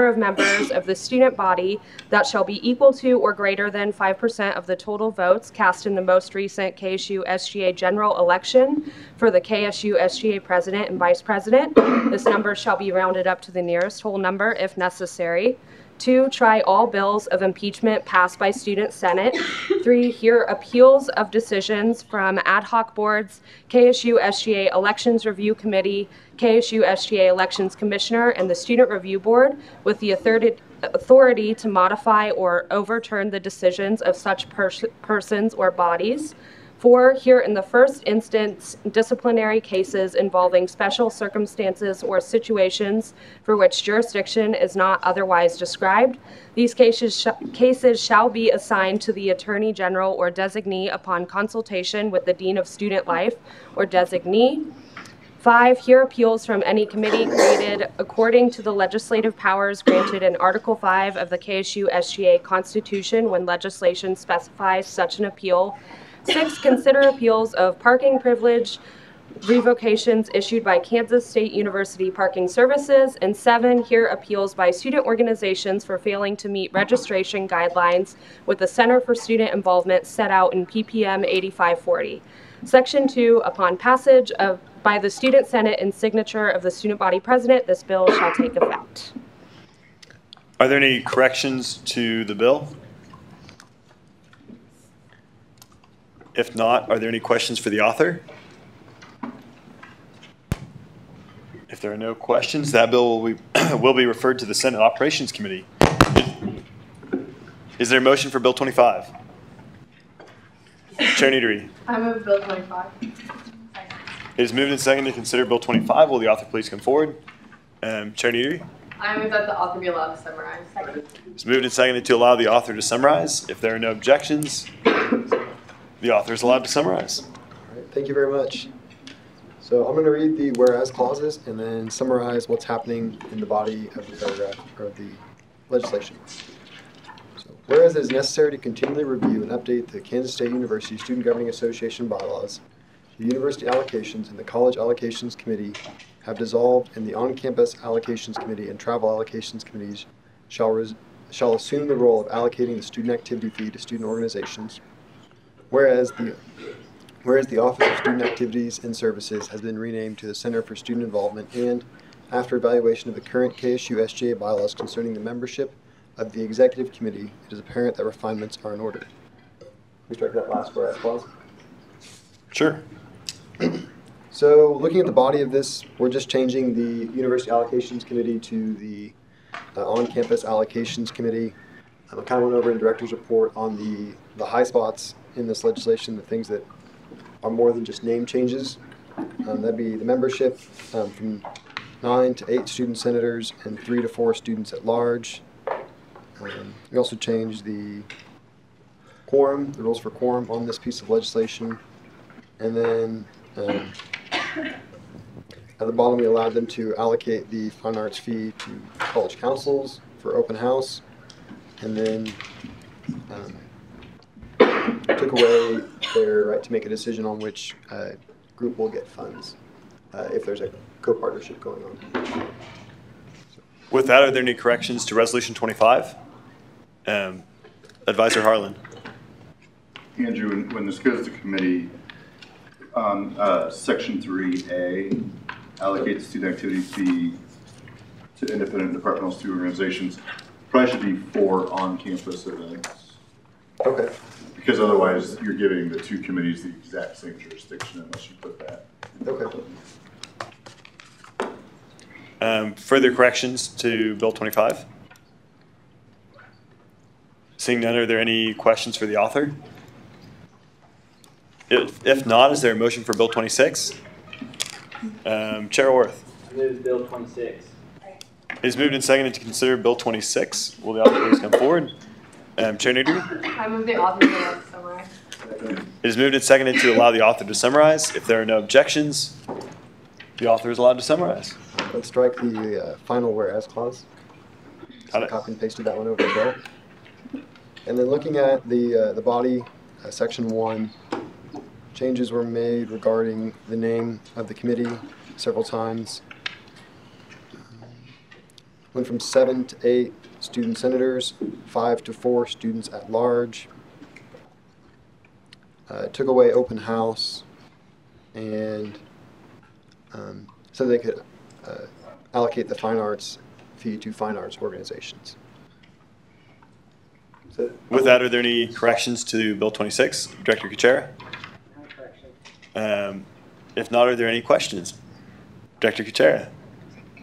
of members of the student body that shall be equal to or greater than 5% of the total votes cast in the most recent KSU SGA general election for the KSU SGA president and vice president. This number shall be rounded up to the nearest whole number if necessary. 2, try all bills of impeachment passed by Student Senate. 3, hear appeals of decisions from ad hoc boards, KSU SGA Elections Review Committee, KSU SGA Elections Commissioner, and the Student Review Board with the authority to modify or overturn the decisions of such persons or bodies. 4, hear in the first instance disciplinary cases involving special circumstances or situations for which jurisdiction is not otherwise described. These cases shall be assigned to the Attorney General or designee upon consultation with the Dean of Student Life or designee. 5, hear appeals from any committee created according to the legislative powers granted in Article 5 of the KSU SGA Constitution when legislation specifies such an appeal. 6, consider appeals of parking privilege revocations issued by Kansas State University Parking Services. And 7, hear appeals by student organizations for failing to meet registration guidelines with the Center for Student Involvement set out in PPM 8540. Section 2, upon passage by the Student Senate and signature of the student body president, this bill shall take effect. Are there any corrections to the bill? If not, are there any questions for the author? If there are no questions, that bill will be referred to the Senate Operations Committee. Is there a motion for Bill 25? Chair Neatery. I move Bill 25. It is moved and seconded to consider Bill 25. Will the author please come forward? Chair Neatery. I move that the author be allowed to summarize. It's moved and seconded to allow the author to summarize. If there are no objections, the author is allowed to summarize. All right, thank you very much. So I'm going to read the whereas clauses and then summarize what's happening in the body of the paragraph or the legislation. So, whereas it is necessary to continually review and update the Kansas State University Student Governing Association bylaws, the University Allocations and the College Allocations Committee have dissolved, and the On-Campus Allocations Committee and Travel Allocations Committees shall assume the role of allocating the student activity fee to student organizations. Whereas the Office of Student Activities and Services has been renamed to the Center for Student Involvement, and after evaluation of the current KSU SGA bylaws concerning the membership of the Executive Committee, it is apparent that refinements are in order. We strike that last whereas clause? Sure. So looking at the body of this, we're just changing the University Allocations Committee to the On-Campus Allocations Committee. I kind of went over in Director's report on the high spots in this legislation, the things that are more than just name changes. That'd be the membership from 9 to 8 student senators and 3 to 4 students at large. We also changed the quorum, the rules for quorum on this piece of legislation. And then at the bottom, we allowed them to allocate the fine arts fee to college councils for open house. And then took away their right to make a decision on which group will get funds if there's a co-partnership going on. With that, are there any corrections to Resolution 25? Advisor Harlan. Andrew, when this goes to committee, on Section 3A, allocate the student activity fee to independent departmental student organizations, probably should be for on-campus events. Okay. Because otherwise, you're giving the two committees the exact same jurisdiction unless you put that. Okay. Further corrections to Bill 25? Seeing none, are there any questions for the author? If not, is there a motion for Bill 26? Chair Orth. I move Bill 26. It is moved and seconded to consider Bill 26. Will the author please come forward? Chair Newton. I move the author to summarize. It is moved and seconded to allow the author to summarize. If there are no objections, the author is allowed to summarize. Let's strike the final whereas clause. So copy and pasted that one over as well. And then looking at the body, section 1, changes were made regarding the name of the committee several times. Went from 7 to 8 student senators, 5 to 4 students at large. Took away open house and so they could allocate the fine arts fee to fine arts organizations. So, with that, are there any corrections to Bill 26? Director Kuchera? No correction. If not, are there any questions? Director Kuchera?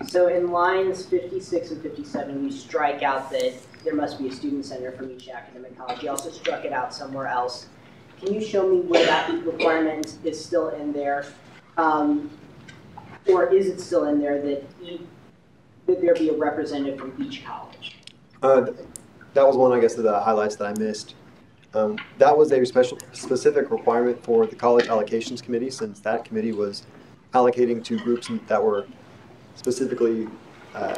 So in lines 56 and 57, you strike out that there must be a student center from each academic college. You also struck it out somewhere else. Can you show me where that requirement is still in there? Or is it still in there that there be a representative from each college? That was one, I guess, of the highlights that I missed. That was a specific requirement for the College Allocations Committee, since that committee was allocating to groups that were specifically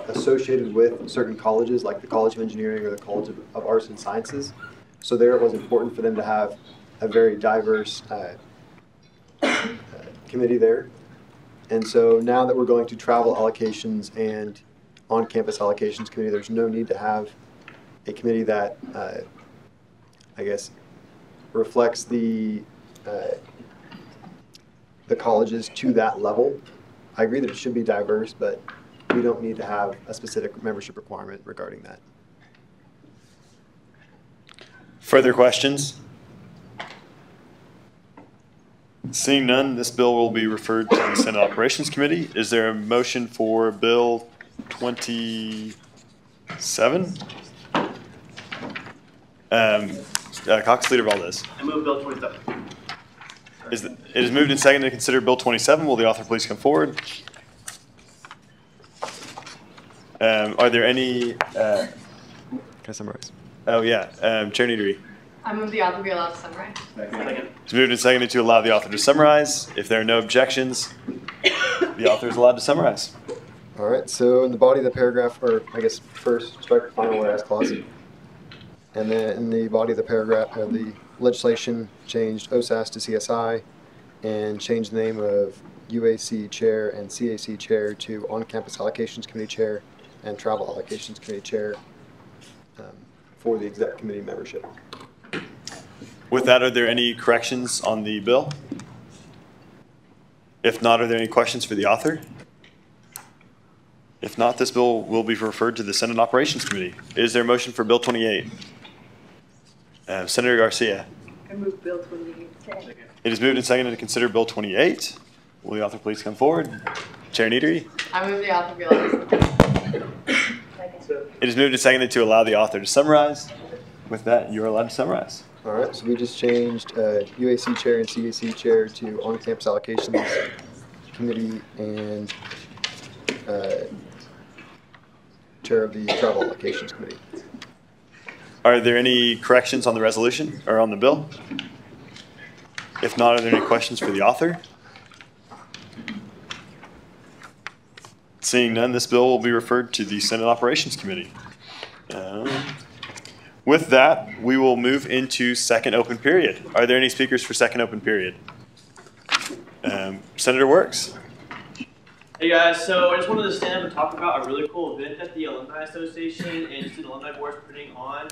associated with certain colleges, like the College of Engineering or the College of Arts and Sciences. So there it was important for them to have a very diverse committee there. And so now that we're going to travel allocations and on-campus allocations committee, there's no need to have a committee that, I guess, reflects the colleges to that level. I agree that it should be diverse, but we don't need to have a specific membership requirement regarding that. Further questions? Seeing none, this bill will be referred to the Senate Operations Committee. Is there a motion for Bill 27? Cox, Leader Valdez. I move Bill 27. It is moved and seconded to consider Bill 27. Will the author please come forward? Are there any... Can I summarize? Oh, yeah. Chair Neadery. I move the author be allowed to summarize. Second. It's moved and seconded to allow the author to summarize. If there are no objections, the author is allowed to summarize. All right, so in the body of the paragraph, or I guess first strike the final whereas clause. And then in the body of the paragraph, the legislation changed OSAS to CSI and changed the name of UAC chair and CAC chair to on-campus allocations committee chair and travel allocations committee chair for the exec committee membership. With that, are there any corrections on the bill? If not, are there any questions for the author? If not, this bill will be referred to the Senate Operations Committee. Is there a motion for Bill 28? Senator Garcia. I move Bill 28. It is moved and seconded to consider Bill 28. Will the author please come forward? Chair Neadery. I move the author be allowed to summarize. It is moved and seconded to allow the author to summarize. With that, you are allowed to summarize. All right, so we just changed UAC chair and CAC chair to on-campus allocations committee and chair of the travel allocations committee. Are there any corrections on the resolution or on the bill? If not, are there any questions for the author? Seeing none, this bill will be referred to the Senate Operations Committee. With that, we will move into second open period. Are there any speakers for second open period? Senator Works. Hey guys, so I just wanted to stand up and talk about a really cool event that the Alumni Association and Student Alumni Board is putting on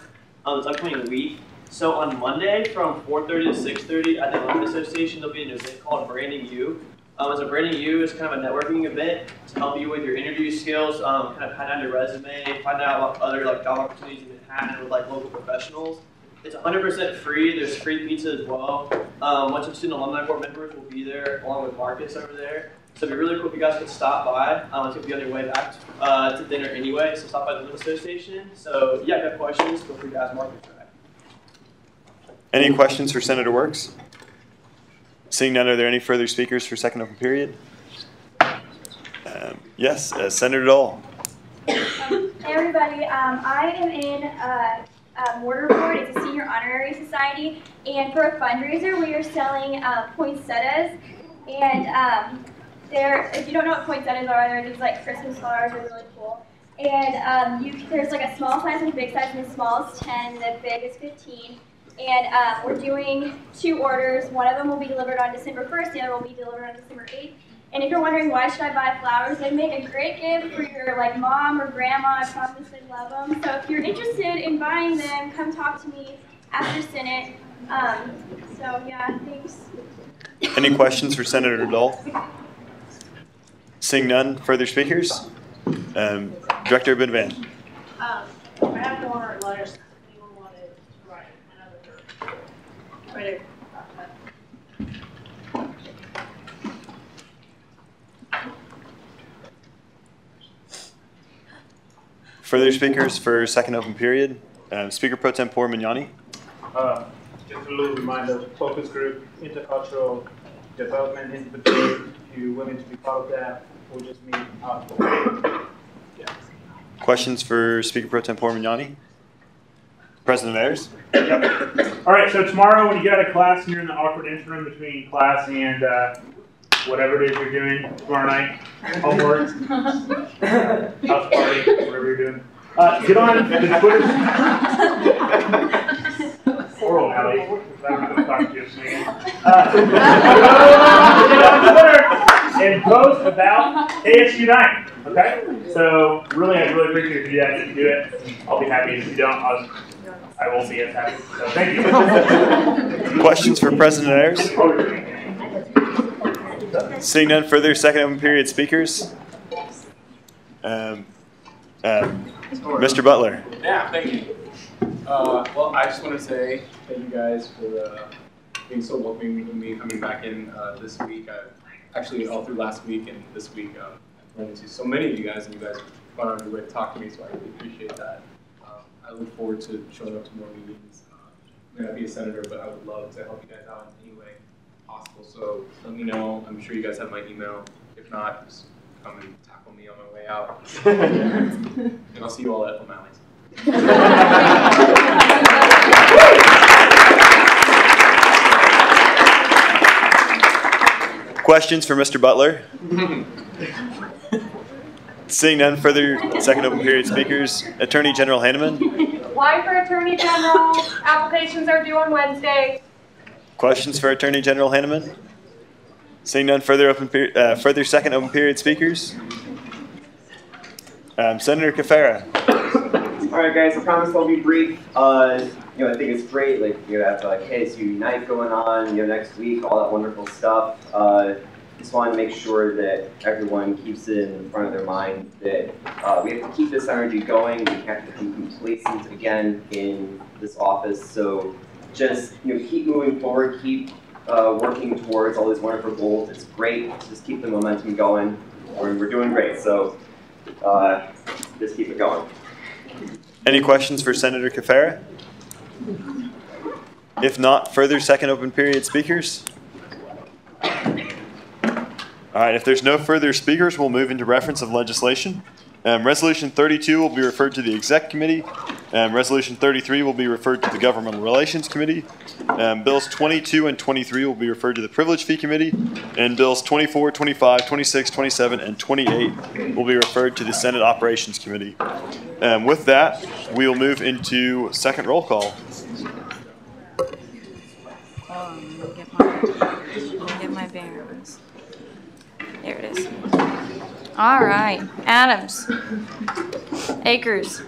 this upcoming week. So on Monday from 4:30 to 6:30 at the Alumni Association, there'll be an event called Branding You. So Branding You is kind of a networking event to help you with your interview skills, kind of find out your resume, find out what other job opportunities you can have with local professionals. It's 100% free. There's free pizza as well. A bunch of student alumni board members will be there, along with Marcus over there. So it'd be really cool if you guys could stop by. It's going to be on your way back to dinner anyway, so stop by the Lim Association. So yeah, if you have questions, feel free to ask Marcus. Any questions for Senator Works? Seeing none, are there any further speakers for second open period? Yes, Senator Dole. Hey everybody, I am in Mortar Board. It's a senior honorary society, and for a fundraiser we are selling poinsettias, and if you don't know what poinsettias are, they're these like Christmas flowers. They're really cool. And there's like a small size and a big size, and the small is 10, the big is 15. And we're doing 2 orders. One of them will be delivered on December 1st, the other will be delivered on December 8th. And if you're wondering why should I buy flowers, they make a great gift for your like mom or grandma. I promise they love them. So if you're interested in buying them, come talk to me after Senate. So yeah, thanks. Any questions for Senator Dole? Seeing none, further speakers? Director Benvan. I have more letters. Anyone wanted to write another right here. Further speakers for second open period? Speaker Pro Tempore Mignani. Just a little reminder, focus group, intercultural development institute. If you're willing to be part of that, we'll just meet after. Yeah. Questions for Speaker Pro Tempore Mignani? President Ayers? Yep. All right, so tomorrow when you get out of class and you're in the awkward interim between class and whatever it is you're doing tomorrow night, homework, house party, whatever you're doing, get on the Twitter. Oral Alley. I'm going to talk to you soon. Get on Twitter and post about ASU Night. Okay? So really, I really appreciate if you guys do it. I'll be happy. If you don't, I won't be as happy. So thank you. Questions for President Ayers? Seeing none further, second open period speakers. Mr. Butler. Yeah, thank you. Well, I just want to say thank you guys for being so welcoming to me coming back in this week. Actually, all through last week and this week, I've run into so many of you guys, and you guys went out of your way to talk to me, so I really appreciate that. I look forward to showing up to more meetings. I may not be a senator, but I would love to help you guys out in any way possible. So let me know. I'm sure you guys have my email. If not, just come and tackle me on my way out. And I'll see you all at O'Malley's. Questions for Mr. Butler? Seeing none further, second open period speakers. Attorney General Hanneman. Why for Attorney General? Applications are due on Wednesday. Questions for Attorney General Hanneman? Seeing none further further second open period speakers. Senator Cafera. All right, guys. I promise I'll be brief. I think it's great. Like you have KSU Unite going on, next week, all that wonderful stuff. Just want to make sure that everyone keeps it in front of their mind that we have to keep this energy going. We can't become complacent again in this office. So just keep moving forward, keep working towards all these wonderful goals. It's great. Just keep the momentum going. We're doing great. So just keep it going. Any questions for Senator Cafera? If not, further second open period speakers? All right, if there's no further speakers, we'll move into reference of legislation. Resolution 32 will be referred to the Exec Committee. Resolution 33 will be referred to the Governmental Relations Committee. Bills 22 and 23 will be referred to the Privilege Fee Committee. And Bills 24, 25, 26, 27, and 28 will be referred to the Senate Operations Committee. With that, we'll move into second roll call. Get my bearings. There it is. All right. Adams. Akers.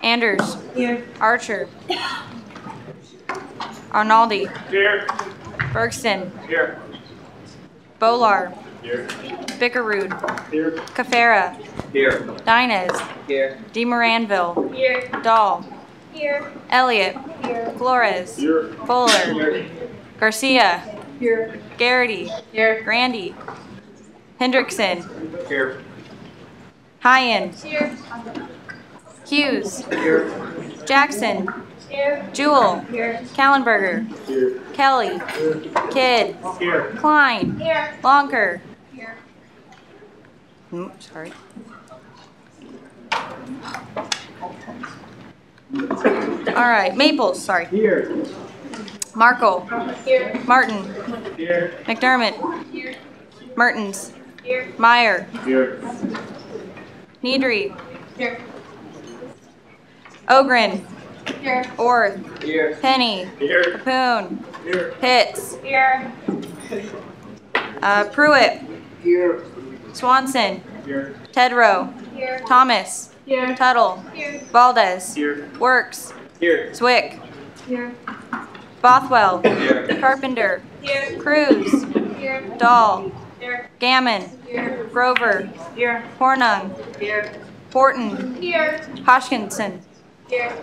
Anders. Here. Archer. Arnaldi. Here. Bergson. Here. Bolar. Here. Bickerud. Here. Cafera. Here. Dinez. Here. DeMoranville. Here. Dahl. Here. Elliott. Here. Flores. Here. Fuller. Garcia. Here. Garrity. Here. Grandy. Hendrickson. Here. Hyen. Here. Hughes. Here. Jackson. Here. Jewell. Here. Kallenberger. Here. Kelly. Kidd. Here. Klein. Here. Lonker. Here. Sorry. All right, Maples, sorry. Here. Markle. Here. Martin. Here. McDermott. Here. Mertens. Here. Meyer. Here. Needry. Here. Ogren. Here. Orth. Here. Penny. Here. Capoon. Here. Pitts. Here. Pruitt. Here. Swanson. Here. Tedrow. Here. Thomas. Here. Tuttle. Here. Valdez. Here. Works. Here. Zwick. Here. Bothwell. Here. Carpenter. Here. Cruz. Here. Dahl. Here. Gammon. Here. Grover. Here. Hornung. Here. Horton. Here. Hodgkinson. Here.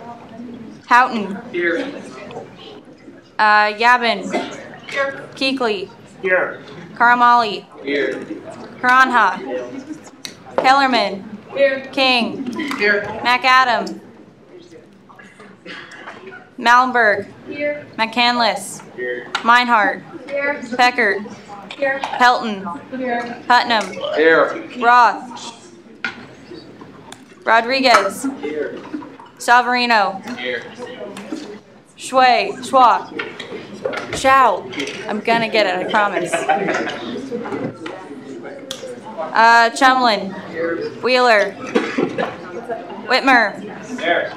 Houghton. Here. Yabin. Here. Keekly. Here. Karamali. Here. Karanha. Kellerman. Here. King. Here. McAdam. Malmberg. Here. McCandless. Here. Meinhardt. Here. Peckert. Here. Pelton. Here. Putnam. Here. Roth. Rodriguez. Here. Savarino. Here. Schwa. Shout. I'm gonna get it, I promise. Chumlin. Wheeler. Whitmer. Here.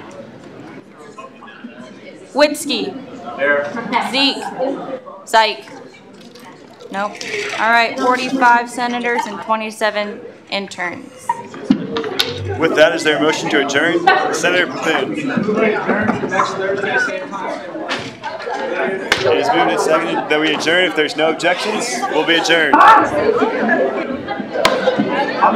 Witzke. Here. Zeke. Zyke. Nope. All right, 45 senators and 27 interns. With that, is there a motion to adjourn? Senator Bethune. Next Thursday, same time. It is moved and seconded that we adjourn. If there's no objections, we'll be adjourned. I'm